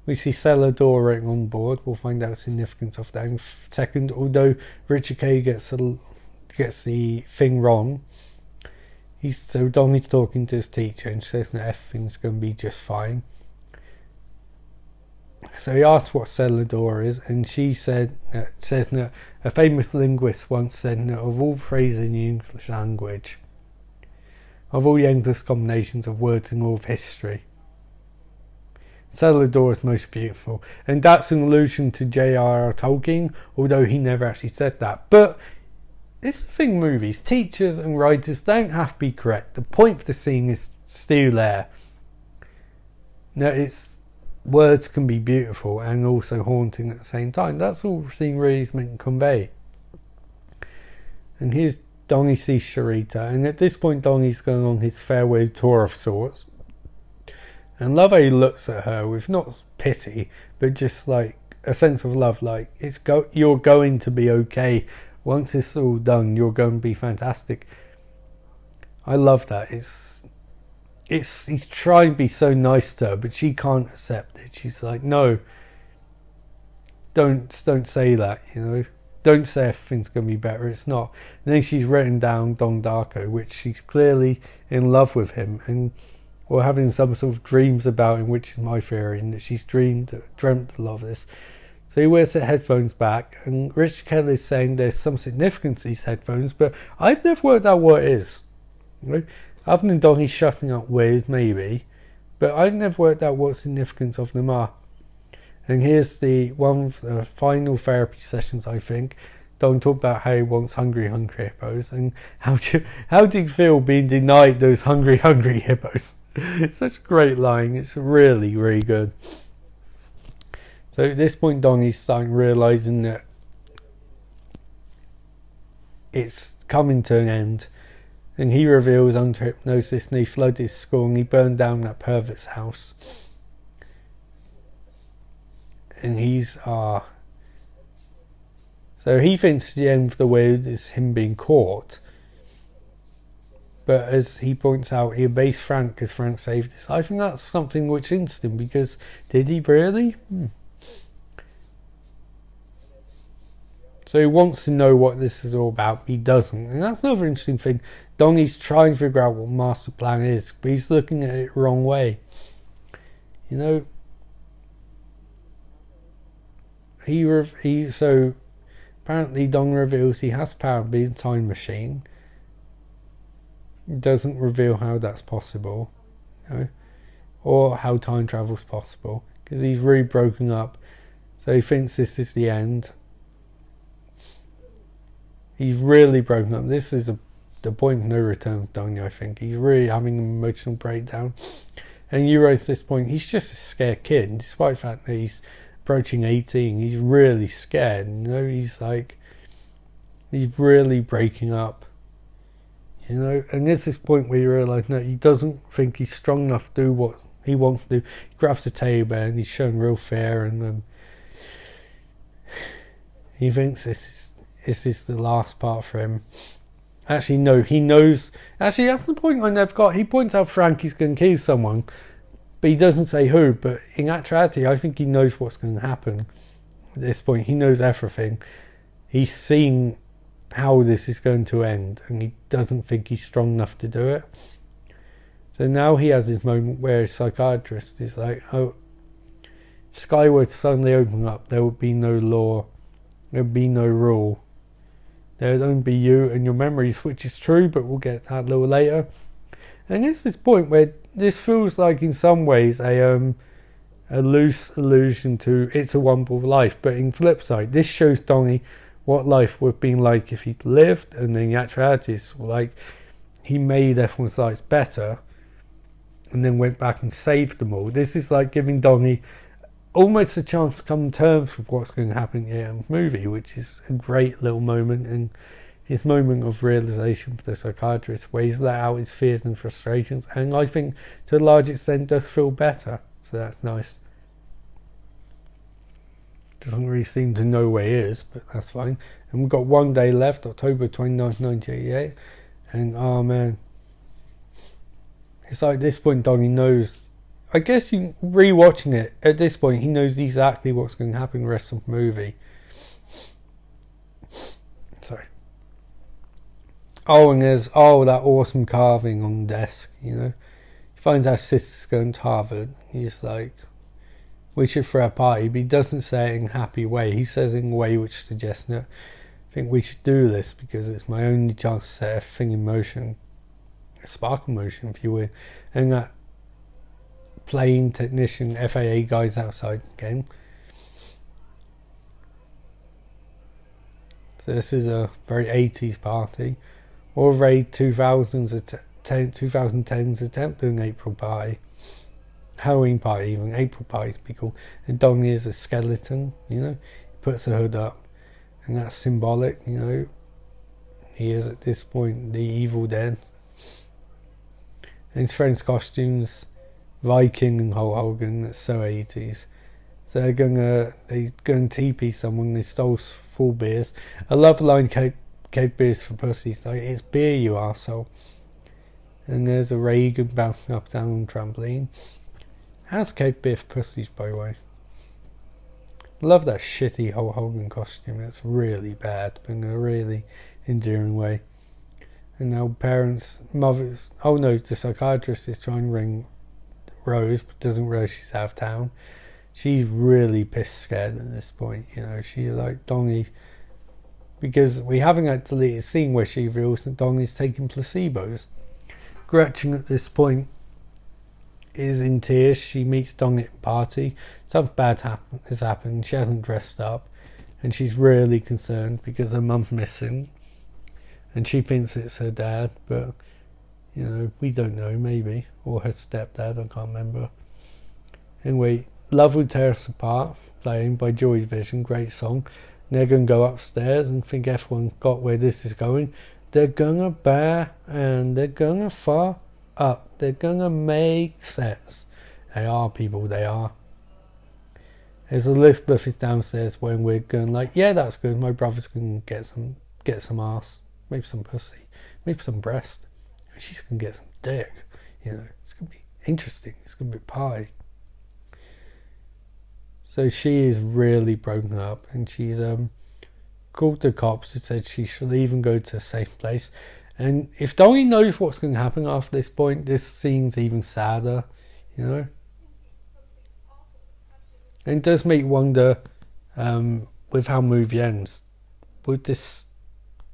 We see Celador written on board. We'll find out the significance of that in a second. Although Richard K gets the thing wrong, so Donnie's talking to his teacher and says that everything's going to be just fine. So he asks what Celador is, and she says that a famous linguist once said that of all phrases in the English language, of all the endless combinations of words in all of history, Celador is most beautiful. And that's an allusion to J.R.R. Tolkien, although he never actually said that. But it's the thing, movies, teachers and writers don't have to be correct. The point of the scene is still there. Now, words can be beautiful and also haunting at the same time. That's all the scene really is meant to convey. And here's Donnie sees Sharita, and at this point Donnie's going on his farewell tour of sorts. And love how he looks at her with not pity, but just like a sense of love. Like, you're going to be okay. Once it's all done, you're going to be fantastic. I love that. He's trying to be so nice to her, but she can't accept it. She's like, no, don't say that. Don't say everything's going to be better. It's not. And then she's written down Donnie Darko, which she's clearly in love with him, or having some sort of dreams about him, which is my theory, and that she's dreamt a lot of this. So he wears the headphones back, and Richard Kelly is saying there's some significance to these headphones, but I've never worked out what it is. Other than Donnie shutting up weird, maybe, but I've never worked out what significance of them are. And here's one of the final therapy sessions, I think. Don talked about how he wants hungry hippos, and how do you feel being denied those hungry hippos? It's such a great line. It's really, really good. So at this point, Donnie's starting realising that it's coming to an end. And he reveals under hypnosis, and he flooded his school, and he burned down that pervert's house. and he's so he thinks the end of the world is him being caught. But as he points out, he obeys Frank because Frank saved this. I think that's something which interests him, because did he really? So he wants to know what this is all about, but he doesn't. And that's another interesting thing. Donnie's trying to figure out what master plan is, but he's looking at it the wrong way. You know, so apparently Don reveals he has power to be a time machine. It doesn't reveal how that's possible, you know, or how time travel is possible, because he's really broken up. So he thinks this is the end. He's really broken up. This is the point of no return with Donnie, I think. He's really having an emotional breakdown. And you wrote at this point, he's just a scared kid. And despite the fact that he's approaching 18, he's really scared. You know, he's really breaking up. You know, and there's this point where you realise that he doesn't think he's strong enough to do what he wants to do. He grabs the teddy bear and he's showing real fear, and he thinks this is the last part for him. Actually, no, he knows. Actually, that's the point I never got. He points out Frankie's going to kill someone, but he doesn't say who. But in actuality, I think he knows what's going to happen at this point. He knows everything. He's seen how this is going to end, and he doesn't think he's strong enough to do it. So now he has this moment where his psychiatrist is like, oh, sky were to suddenly open up, there would be no law, there would be no rule, there would only be you and your memories, which is true, but we'll get to that a little later. And it's this point where this feels like in some ways a loose allusion to It's a Wonderful Life, but in flip side, this shows Donnie what life would have been like if he'd lived, and in actuality it's like he made everyone's lives better and then went back and saved them all. This is like giving Donnie almost a chance to come to terms with what's going to happen in the movie, which is a great little moment, and his moment of realisation for the psychiatrist, where he's let out his fears and frustrations, and I think to a large extent does feel better, so that's nice. Doesn't really seem to know where he is, but that's fine. And we've got one day left, October 29th, 1988. And oh man, it's like at this point Donnie knows. I guess you rewatching it at this point, he knows exactly what's going to happen in the rest of the movie. Sorry. Oh, and there's that awesome carving on the desk. You know, he finds out his sister's going to Harvard. He's like, we should throw a party, but he doesn't say it in a happy way. He says it in a way which suggests that I think we should do this because it's my only chance to set a thing in motion, a spark in motion, if you will. And that plane technician, FAA guys outside again. So this is a very 80s party, or a very 2010s attempt to an April party. Halloween party, even April party to be cool. And Donnie is a skeleton, you know, he puts a hood up, and that's symbolic, you know. He is at this point the evil dead. And his friends' costumes, Viking and Hulk Hogan, that's so 80s. So they're gonna TP someone. They stole 4 beers. I love the line, keg beers for pussies. Like, it's beer, you arsehole. And there's a Reagan bouncing up down on trampoline. How's cake beer for pussies, by the way? Love that shitty Hulk Hogan costume. It's really bad, but in a really endearing way. And now mothers. Oh no, the psychiatrist is trying to ring Rose, but doesn't realise she's out of town. She's really pissed scared at this point. You know, she's like, Donnie, because we haven't had to leave a scene where she reveals that Donnie's taking placebos. Gretchen at this point is in tears. She meets Donnie at a party. Something bad has happened. She hasn't dressed up, and she's really concerned because her mum's missing, and she thinks it's her dad, but you know, we don't know, maybe, or her stepdad, I can't remember. Anyway, Love Will Tear Us Apart, playing by Joy Division, great song. And they're going to go upstairs and think everyone got where this is going. They're going to bear and they're going to far up. They're going to make sets. They are, people, they are. as Elizabeth is downstairs when we're going like, yeah, that's good. My brother's gonna get some ass, maybe some pussy, maybe some breast. She's gonna get some dick. You know, it's gonna be interesting. It's gonna be pie. So she is really broken up, and she's called the cops and said she should leave and go to a safe place. And if Donnie knows what's going to happen after this point, this scene's even sadder, you know. And it does make you wonder, with how the movie ends, does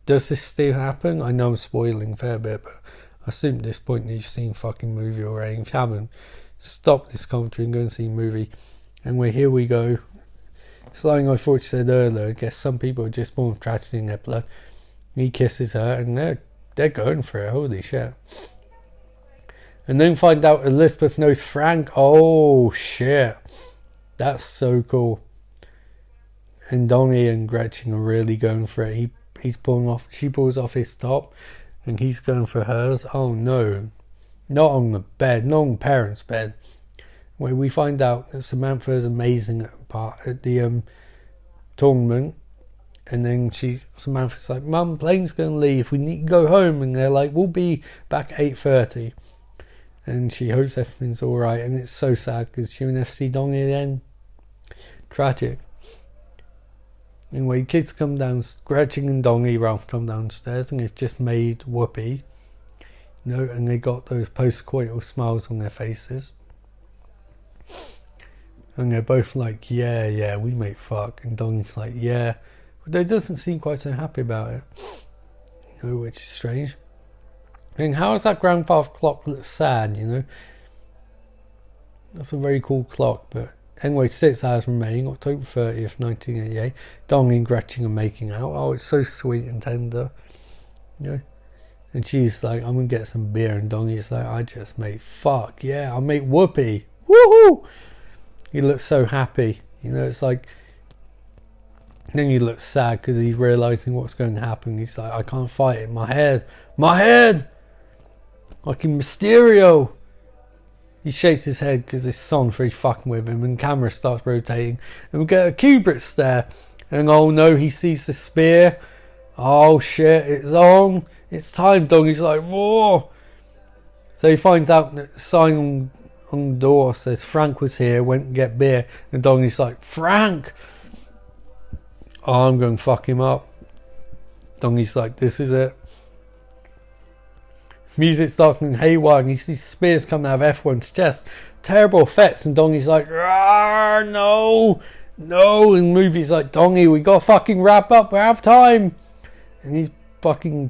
this still happen? I know I'm spoiling a fair bit, but I assume at this point that you've seen fucking movie already. If you haven't, stop this commentary and go and see a movie. And here we go. It's like I thought you said earlier. I guess some people are just born with tragedy in their blood. He kisses her, and they're going for it. Holy shit! And then find out Elizabeth knows Frank. Oh shit! That's so cool. And Donnie and Gretchen are really going for it. He's pulling off. She pulls off his top, and he's going for hers. Oh no! Not on the bed. Not on parents' bed. Where we find out that Samantha is amazing at the tournament, and then Samantha's like, "Mum, plane's going to leave. We need to go home." And they're like, "We'll be back at 8:30." And she hopes everything's all right, and it's so sad because she won't see Donnie again. Tragic. Anyway, kids come down. Gretchen and Donnie Ralph come downstairs, and they've just made Whoopi, you know, and they got those post-coital smiles on their faces. And they're both like, yeah, we make fuck. And Donnie's like, yeah. But they doesn't seem quite so happy about it. You know, which is strange. And how does that grandfather clock look sad, you know? That's a very cool clock. But anyway, 6 hours remaining, October 30th, 1988. Donnie and Gretchen are making out. Oh, it's so sweet and tender. You know? And she's like, I'm going to get some beer. And Donnie's like, I just made fuck. Yeah, I made Whoopi. Woohoo! He looks so happy, you know. It's like, then he looks sad because he's realising what's going to happen. He's like, I can't fight it. My head, like in Mysterio. He shakes his head because his son's very fucking with him, and the camera starts rotating, and we get a Kubrick stare, and oh no, he sees the spear. Oh shit, it's on. It's time. Donnie's like, whoa. So he finds out that the sign on the door says Frank was here, went and get beer, and Donnie's like, Frank! Oh, I'm going to fuck him up. Donnie's like, this is it. Music starts going haywire, and you see spears coming out of F1's chest. Terrible effects, and Donnie's like, no! And the movie's like, Donnie, we got to fucking wrap up, we have time! And he's fucking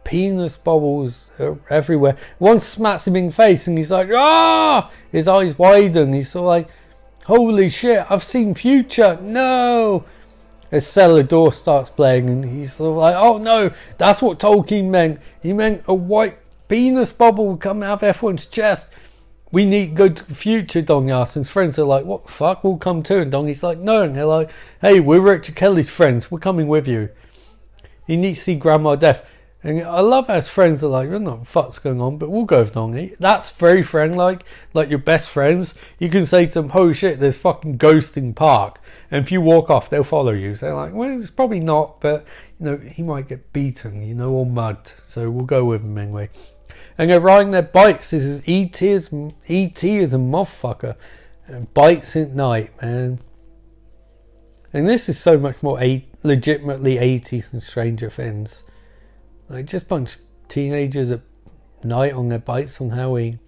penis bubbles are everywhere. One smacks him in the face, and he's like, his eyes widen. He's sort of like, holy shit, I've seen future. No! As cellar door starts playing, and he's sort of like, oh no, that's what Tolkien meant. He meant a white penis bubble coming out of F1's chest. We need to go to the future, Donnie asks. And his friends are like, what the fuck, we'll come too. And Donnie's like, no. And they're like, hey, we're Richard Kelly's friends, we're coming with you. You need to see Grandma Death. And I love how his friends are like, I don't know what the fuck's going on, but we'll go with Donnie. That's very friend-like, like your best friends. You can say to them, oh shit, there's fucking ghost in park. And if you walk off, they'll follow you. So they're like, well, it's probably not, but, you know, he might get beaten, you know, or mugged. So we'll go with him anyway. And they're riding their bikes. This is E.T. is a motherfucker. And bikes at night, man. And this is so much more legitimately 80s than Stranger Things. Like, just a bunch of teenagers at night on their bikes on Halloween.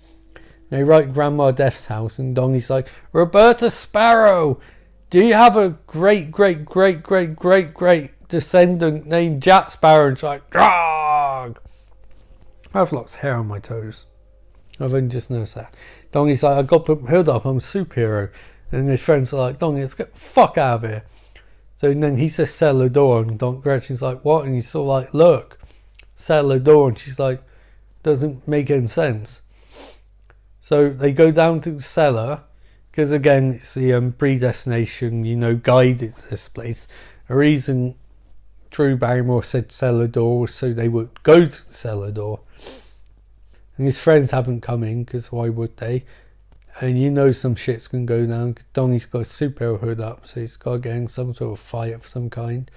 They write Grandma Death's house, and Donnie's like, Roberta Sparrow, do you have a great descendant named Jack Sparrow? And she's like, Drog! I have lots of hair on my toes. I've only just noticed that. Donnie's like, I got to put my hood up, I'm a superhero. And his friends are like, Donnie, let's get the fuck out of here. So then he says, sell the door, and Gretchen's like, what? And he's sort of like, look. Settle the door, and she's like, doesn't make any sense. So they go down to the cellar, because again, it's the predestination, you know, guided to this place. A reason Drew Barrymore said cellar door was so they would go to the cellar door. And his friends haven't come in, because why would they? And you know some shit's gonna go down. Donnie's got a superhero hood up, so he's got to get in some sort of fight of some kind.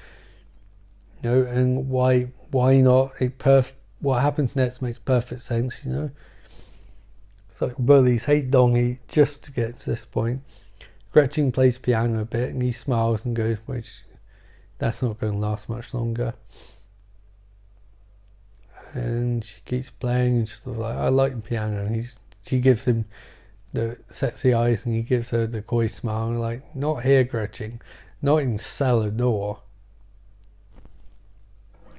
You know, and why not? What happens next makes perfect sense, you know. It's like bullies hate Donnie just to get to this point. Gretchen plays piano a bit and he smiles and goes, which that's not going to last much longer. And she keeps playing and she's sort of like, I like the piano. And she gives him the sexy eyes and he gives her the coy smile. And like, not here, Gretchen. Not in cellar door.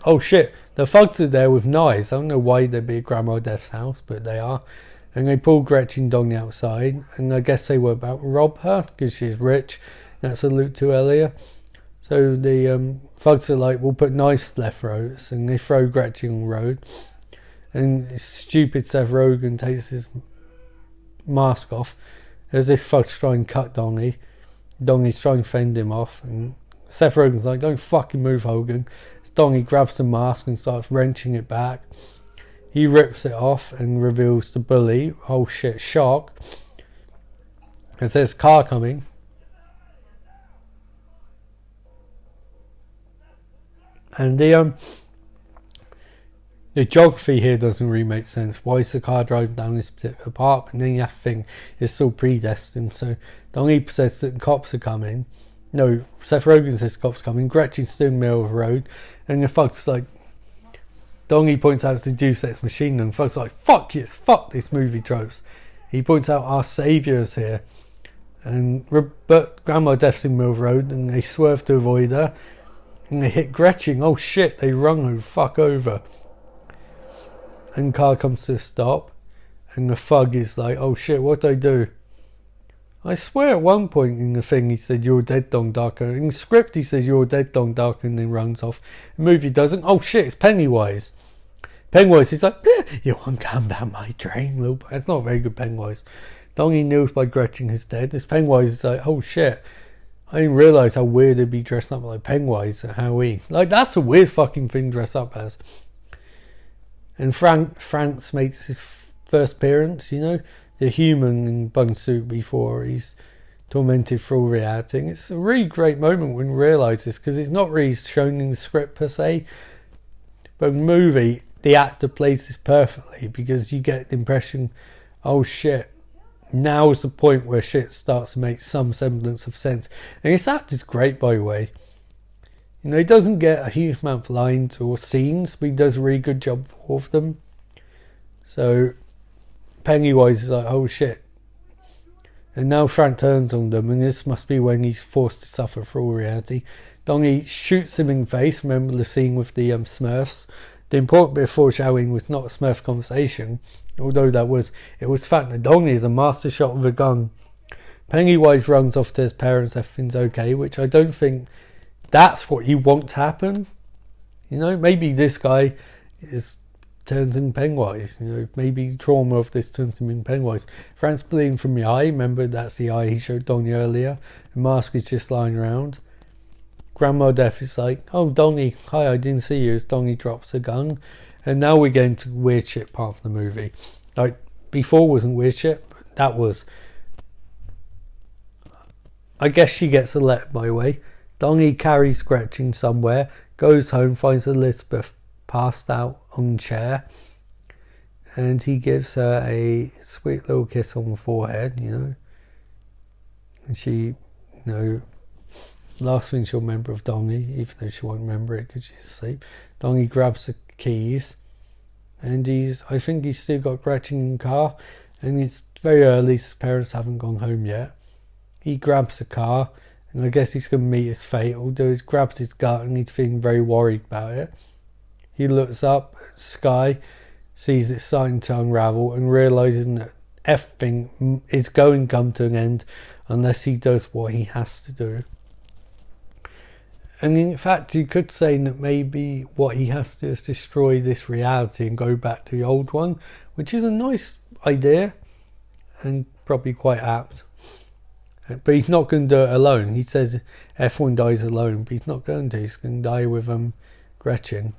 Oh shit, the thugs are there with knives. I don't know why they'd be at Grandma Death's house, but they are. And they pull Gretchen and Donnie outside, and I guess they were about to rob her because she's rich. That's allude to earlier. So the thugs are like, we'll put knives to their throats, and they throw Gretchen on the road. And stupid Seth Rogen takes his mask off as this thug's trying to cut Donnie. Donnie's trying to fend him off, and Seth Rogen's like, don't fucking move, Hogan. Donnie grabs the mask and starts wrenching it back. He rips it off and reveals the bully. Oh shit, shock. As there's a car coming. And the geography here doesn't really make sense. Why is the car driving down this particular part? And then you have to think it's still predestined. So Donnie says that the cops are coming. No, Seth Rogen says the cops are coming. Gretchen's still in the middle of the road. And the fuck's like, Donnie points out to Deus Ex Machina, and folks are like, fuck yes, fuck this movie tropes. He points out our saviour's here. But Grandma Death's in Mill Road, and they swerve to avoid her. And they hit Gretchen. Oh shit, they run her fuck over. And the car comes to a stop. And the thug is like, oh shit, what did I do? I swear at one point in the thing he said, you're dead, Donnie Darko. In the script he says, you're dead, Donnie Darko, and then runs off. The movie doesn't. Oh shit, it's Pennywise. Pennywise is like, you won't come down my drain, little. That's not very good, Pennywise. Donnie knew by Gretchen who's dead. This Pennywise is like, oh shit. I didn't realise how weird they'd be dressed up like Pennywise at Halloween. Like, that's a weird fucking thing to dress up as. And Franz makes his first appearance, you know. The human in bun suit before he's tormented through reacting. It's a really great moment when you realise this, because it's not really shown in the script per se. But in the movie, the actor plays this perfectly, because you get the impression, oh shit, now is the point where shit starts to make some semblance of sense. And this actor's great, by the way. You know, he doesn't get a huge amount of lines or scenes, but he does a really good job of them. So Pennywise is like, oh shit. And now Frank turns on them, and this must be when he's forced to suffer through reality. Donnie shoots him in the face. Remember the scene with the Smurfs? The important bit of foreshadowing was not a Smurf conversation, although it was the fact that Donnie is a master shot with a gun. Pennywise runs off to his parents, everything's okay, which I don't think that's what you want to happen. You know, maybe this guy turns in Pennywise. You know, maybe trauma of this turns him in Pennywise. Frank's bleeding from the eye. Remember, that's the eye he showed Donnie earlier. The mask is just lying around. Grandma Death is like, oh Donnie, hi, I didn't see you, as Donnie drops a gun. And now we're getting to the weird shit part of the movie. Like, before wasn't weird shit, but that was. I guess she gets a letter, by the way. Donnie carries Gretchen somewhere, goes home, finds Elizabeth passed out on the chair, and he gives her a sweet little kiss on the forehead, you know. And she, you know, last thing she'll remember of Donnie, even though she won't remember it because she's asleep. Donnie grabs the keys, and I think he's still got Gretchen in the car, and it's very early, his parents haven't gone home yet. He grabs the car, and I guess he's going to meet his fate, although he grabs his gut and he's feeling very worried about it. He looks up at the sky, sees it starting to unravel, and realises that everything is going to come to an end unless he does what he has to do. And in fact, you could say that maybe what he has to do is destroy this reality and go back to the old one, which is a nice idea and probably quite apt. But he's not going to do it alone. He says everyone dies alone, but he's not going to. He's going to die with Gretchen.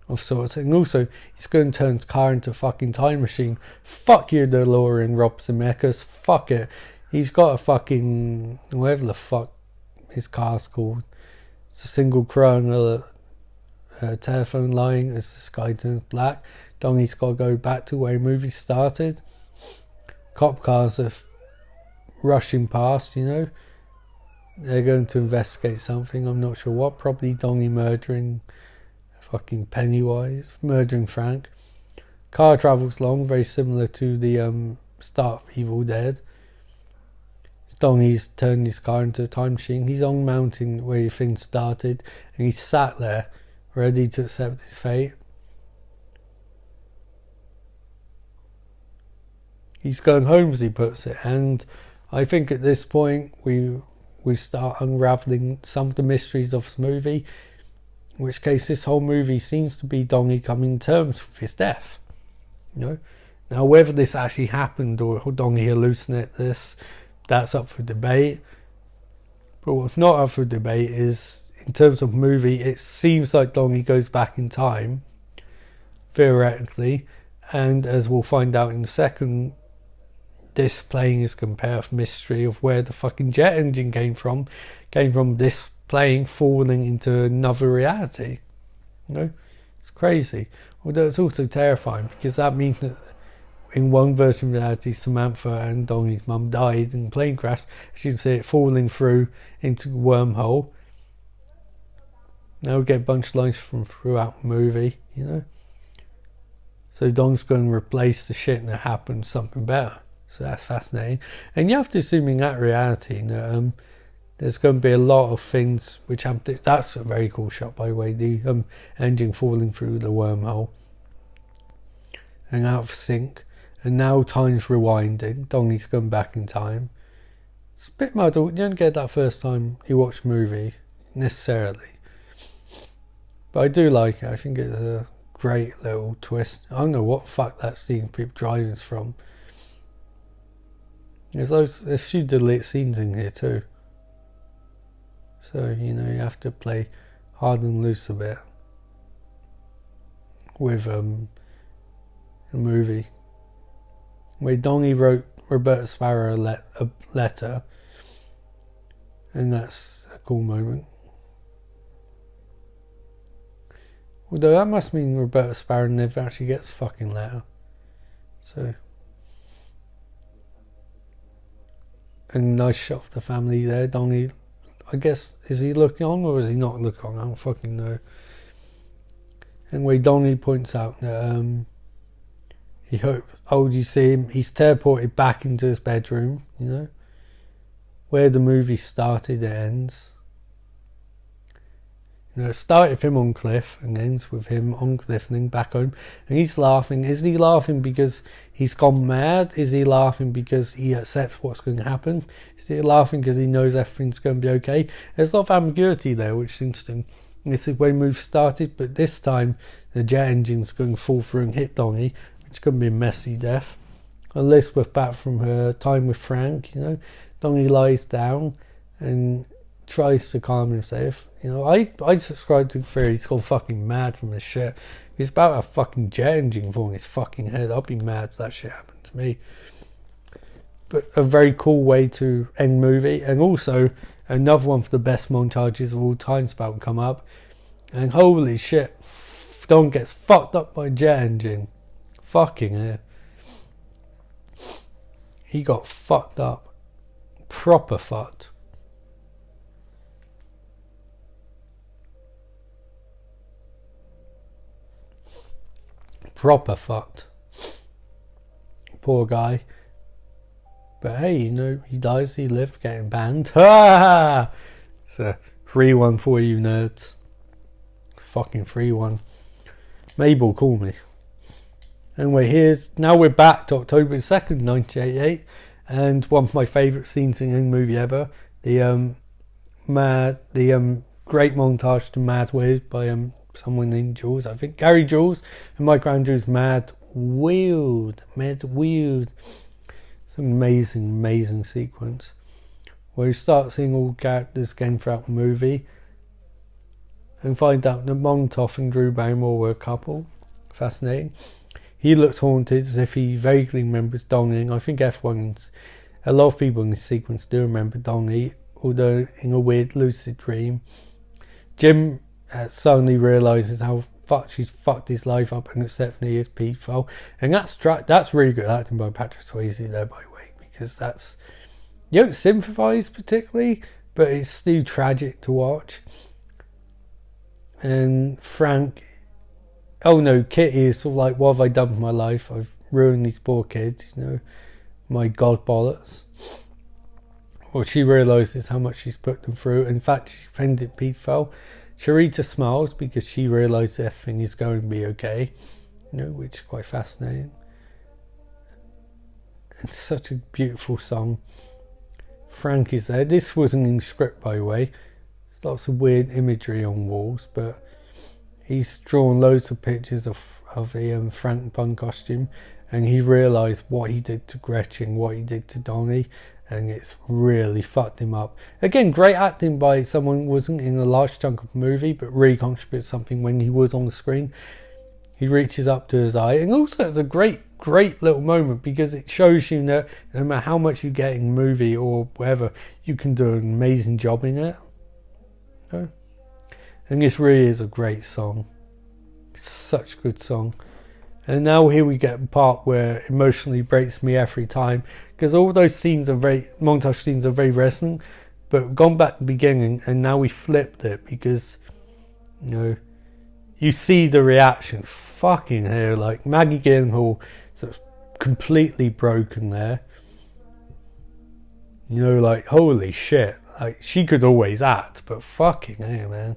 of sorts. And also, he's going to turn his car into a fucking time machine. Fuck you, DeLorean Rob Zemeckis. Fuck it. He's got a fucking, whatever the fuck his car's called. It's a single chrono telephone line as the sky turns black. Donnie's got to go back to where the movie started. Cop cars are rushing past, you know. They're going to investigate something, I'm not sure what. Probably Donnie murdering fucking Pennywise, murdering Frank. Car travels along, very similar to the start of Evil Dead. Donnie's turned his car into a time machine. He's on mountain where the thing started, and he's sat there ready to accept his fate. He's going home, as he puts it, and I think at this point we start unravelling some of the mysteries of this movie, in which case this whole movie seems to be Donnie coming to terms with his death. You know? Now, whether this actually happened or Donnie hallucinated this, that's up for debate. But what's not up for debate is, in terms of movie, it seems like Donnie goes back in time, theoretically, and as we'll find out in a second, this plane is comparative mystery of where the fucking jet engine came from this plane falling into another reality. You know, it's crazy. Although it's also terrifying, because that means that in one version of reality, Samantha and Donnie's mum died in a plane crash. As you can see it falling through into a wormhole. Now we get a bunch of lines from throughout the movie, you know. So Don's going to replace the shit that happened with something better. So that's fascinating. And you have to assume in that reality that there's going to be a lot of things which happen. That's a very cool shot, by the way. The engine falling through the wormhole and out of sync. And now time's rewinding. Donnie's going back in time. It's a bit muddled. You don't get that first time you watch the movie, necessarily. But I do like it. I think it's a great little twist. I don't know what fuck that scene people driving is from. There's a few delete scenes in here too. So, you know, you have to play hard and loose a bit with a movie. Where Donnie wrote Roberta Sparrow a letter, and that's a cool moment. Although that must mean Roberta Sparrow never actually gets a fucking letter. So, a nice shot of the family there. Donnie, I guess, is he looking on or is he not looking on? I don't fucking know. Anyway, Donnie points out that he hopes, you see him, he's teleported back into his bedroom, you know. Where the movie started, it ends. You know, it started with him on cliff and ends with him on cliff and then back home. And he's laughing. Is he laughing because he's gone mad? Is he laughing because he accepts what's going to happen? Is he laughing because he knows everything's going to be okay? There's a lot of ambiguity there, which is interesting. This is when the movie started, but this time the jet engine's going to fall through and hit Donnie, which is going to be a messy death. Elizabeth back from her time with Frank, you know. Donnie lies down and tries to calm himself. You know, I subscribe to the theory he's gone fucking mad from this shit. It's about a fucking jet engine falling his fucking head. I'd be mad if that shit happened to me. But a very cool way to end movie. And also another one for the best montages of all time is about to come up. And holy shit, Don gets fucked up by a jet engine. Fucking hell. He got fucked up. Proper fucked. Proper fucked. Poor guy. But hey, you know, he dies, he lived, getting banned. Ha! It's a free one for you nerds. Fucking free one. Mabel, call me. Anyway, now we're back to October 2nd, 1988, and one of my favourite scenes in any movie ever. The great montage to Mad Weird by someone named Jules, I think Gary Jules, and Mike Andrews' Mad Weird. It's an amazing sequence where you start seeing all characters again throughout the movie. and find out that Montoff and Drew Barrymore were a couple. Fascinating. He looks haunted as if he vaguely remembers Donnie. I think a lot of people in this sequence do remember Donnie, although in a weird lucid dream. Jim suddenly realises how she's fucked his life up, and it's definitely his pedophile. And that's really good acting by Patrick Swayze there, by the way, because you don't sympathise particularly, but it's still tragic to watch. And Frank, oh no, Kitty is sort of like, what have I done with my life? I've ruined these poor kids, my god bollocks. Well, she realises how much she's put them through. In fact, she finds it pedophile. Charita smiles because she realises everything is going to be okay, which is quite fascinating. It's such a beautiful song. Frank is there. This wasn't in script, by the way. There's lots of weird imagery on walls, but he's drawn loads of pictures of the Frank Pun costume, and he realised what he did to Gretchen, what he did to Donnie, and it's really fucked him up. Again, great acting by someone who wasn't in a large chunk of the movie, but really contributes something when he was on the screen. He reaches up to his eye, and also it's a great little moment because it shows you that no matter how much you get in a movie or whatever, you can do an amazing job in it. And this really is a great song. Such a good song. And now here we get a part where emotionally breaks me every time, because all those montage scenes are very resonant, but gone back to the beginning, and now we flipped it because you see the reactions. Fucking hell, like Maggie Gyllenhaal sort of completely broken there. Like holy shit, like she could always act, but fucking hell, man.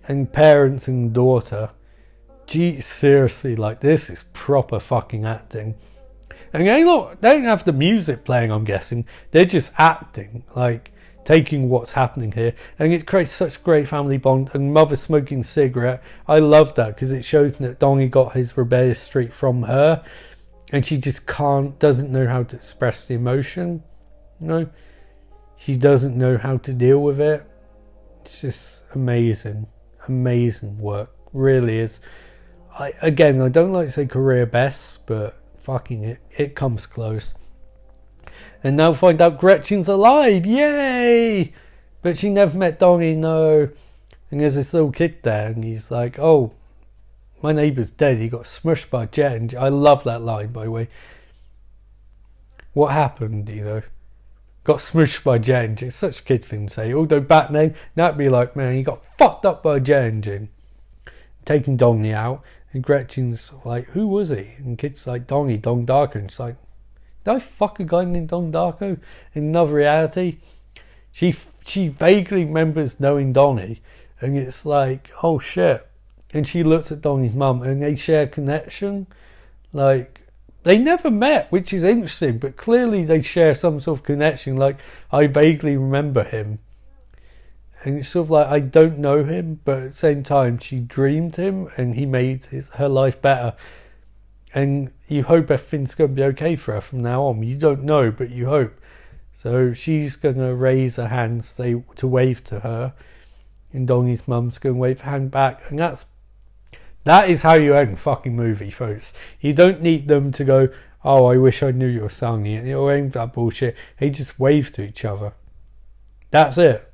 And parents and daughter. Gee, seriously, like this is proper fucking acting. And they don't have the music playing, I'm guessing. They're just acting, like taking what's happening here. And it creates such a great family bond. And mother smoking a cigarette. I love that because it shows that Donnie got his rebellious streak from her. And she just doesn't know how to express the emotion. She doesn't know how to deal with it. It's just amazing. Amazing work. Really is. I don't like to say career best, but fucking it comes close. And now find out Gretchen's alive, yay! But she never met Donnie, no. And there's this little kid there, and he's like, oh, my neighbour's dead, he got smushed by a jet. And I love that line, by the way. What happened, got smushed by a jet engine. It's such a kid thing to say. Although back then, that'd be like, man, he got fucked up by a jet engine. Taking Donnie out. And Gretchen's like, who was he? And kid's like, Donnie, Don Darko. And it's like, did I fuck a guy named Don Darko? In another reality, she vaguely remembers knowing Donnie. And it's like, oh shit. And she looks at Donnie's mum and they share a connection. Like, they never met, which is interesting. But clearly they share some sort of connection. Like, I vaguely remember him. And it's sort of like, I don't know him, but at the same time, she dreamed him and he made her life better. And you hope everything's going to be okay for her from now on. You don't know, but you hope. So she's going to raise her hands to wave to her. And Donnie's mum's going to wave her hand back. And that is how you end a fucking movie, folks. You don't need them to go, oh, I wish I knew your song. Or any of that bullshit. They just wave to each other. That's it.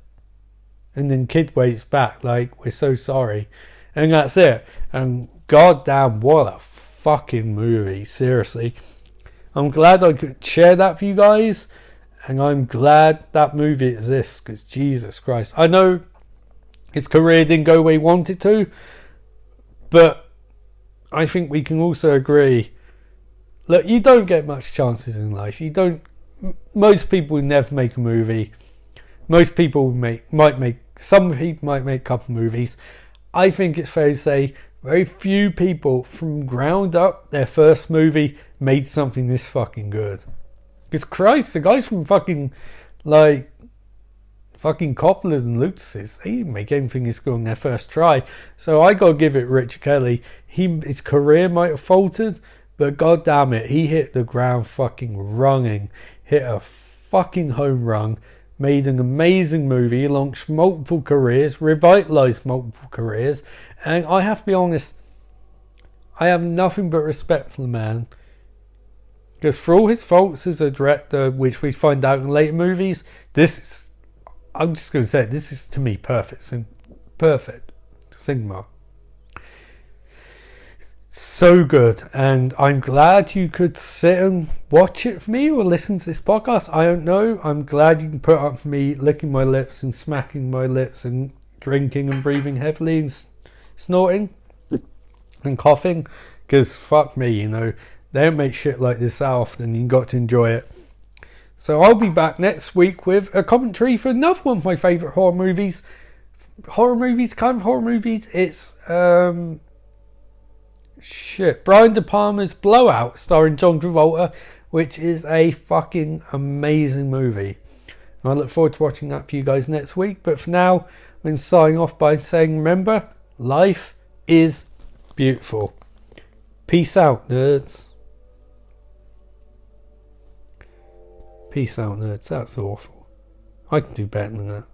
And then kid waves back like, we're so sorry. And that's it. And goddamn, what a fucking movie. Seriously. I'm glad I could share that for you guys. And I'm glad that movie exists. Because Jesus Christ. I know his career didn't go where he wanted to. But I think we can also agree. Look, you don't get much chances in life. Most people never make a movie. Most people some people might make a couple movies. I think it's fair to say very few people from ground up, their first movie made something this fucking good. Because Christ, the guys from fucking Coppola's and Lutz's, they didn't make anything this good on their first try. So I gotta give it Richard Kelly. His career might have faltered, but god damn it, he hit the ground fucking running. Hit a fucking home run. made an amazing movie, launched multiple careers, revitalised multiple careers, and I have to be honest, I have nothing but respect for the man. Because for all his faults as a director, which we find out in later movies, I'm just going to say it, this is to me perfect cinema. So good, and I'm glad you could sit and watch it for me or listen to this podcast. I don't know. I'm glad you can put up for me licking my lips and smacking my lips and drinking and breathing heavily and snorting and coughing, because fuck me, you know, they don't make shit like this that often. You got to enjoy it. So I'll be back next week with a commentary for another one of my favourite horror movies. It's Brian De Palma's Blowout, starring John Travolta, which is a fucking amazing movie. And I look forward to watching that for you guys next week. But for now, I'm going to sign off by saying, remember, life is beautiful. Peace out, nerds. Peace out, nerds. That's awful. I can do better than that.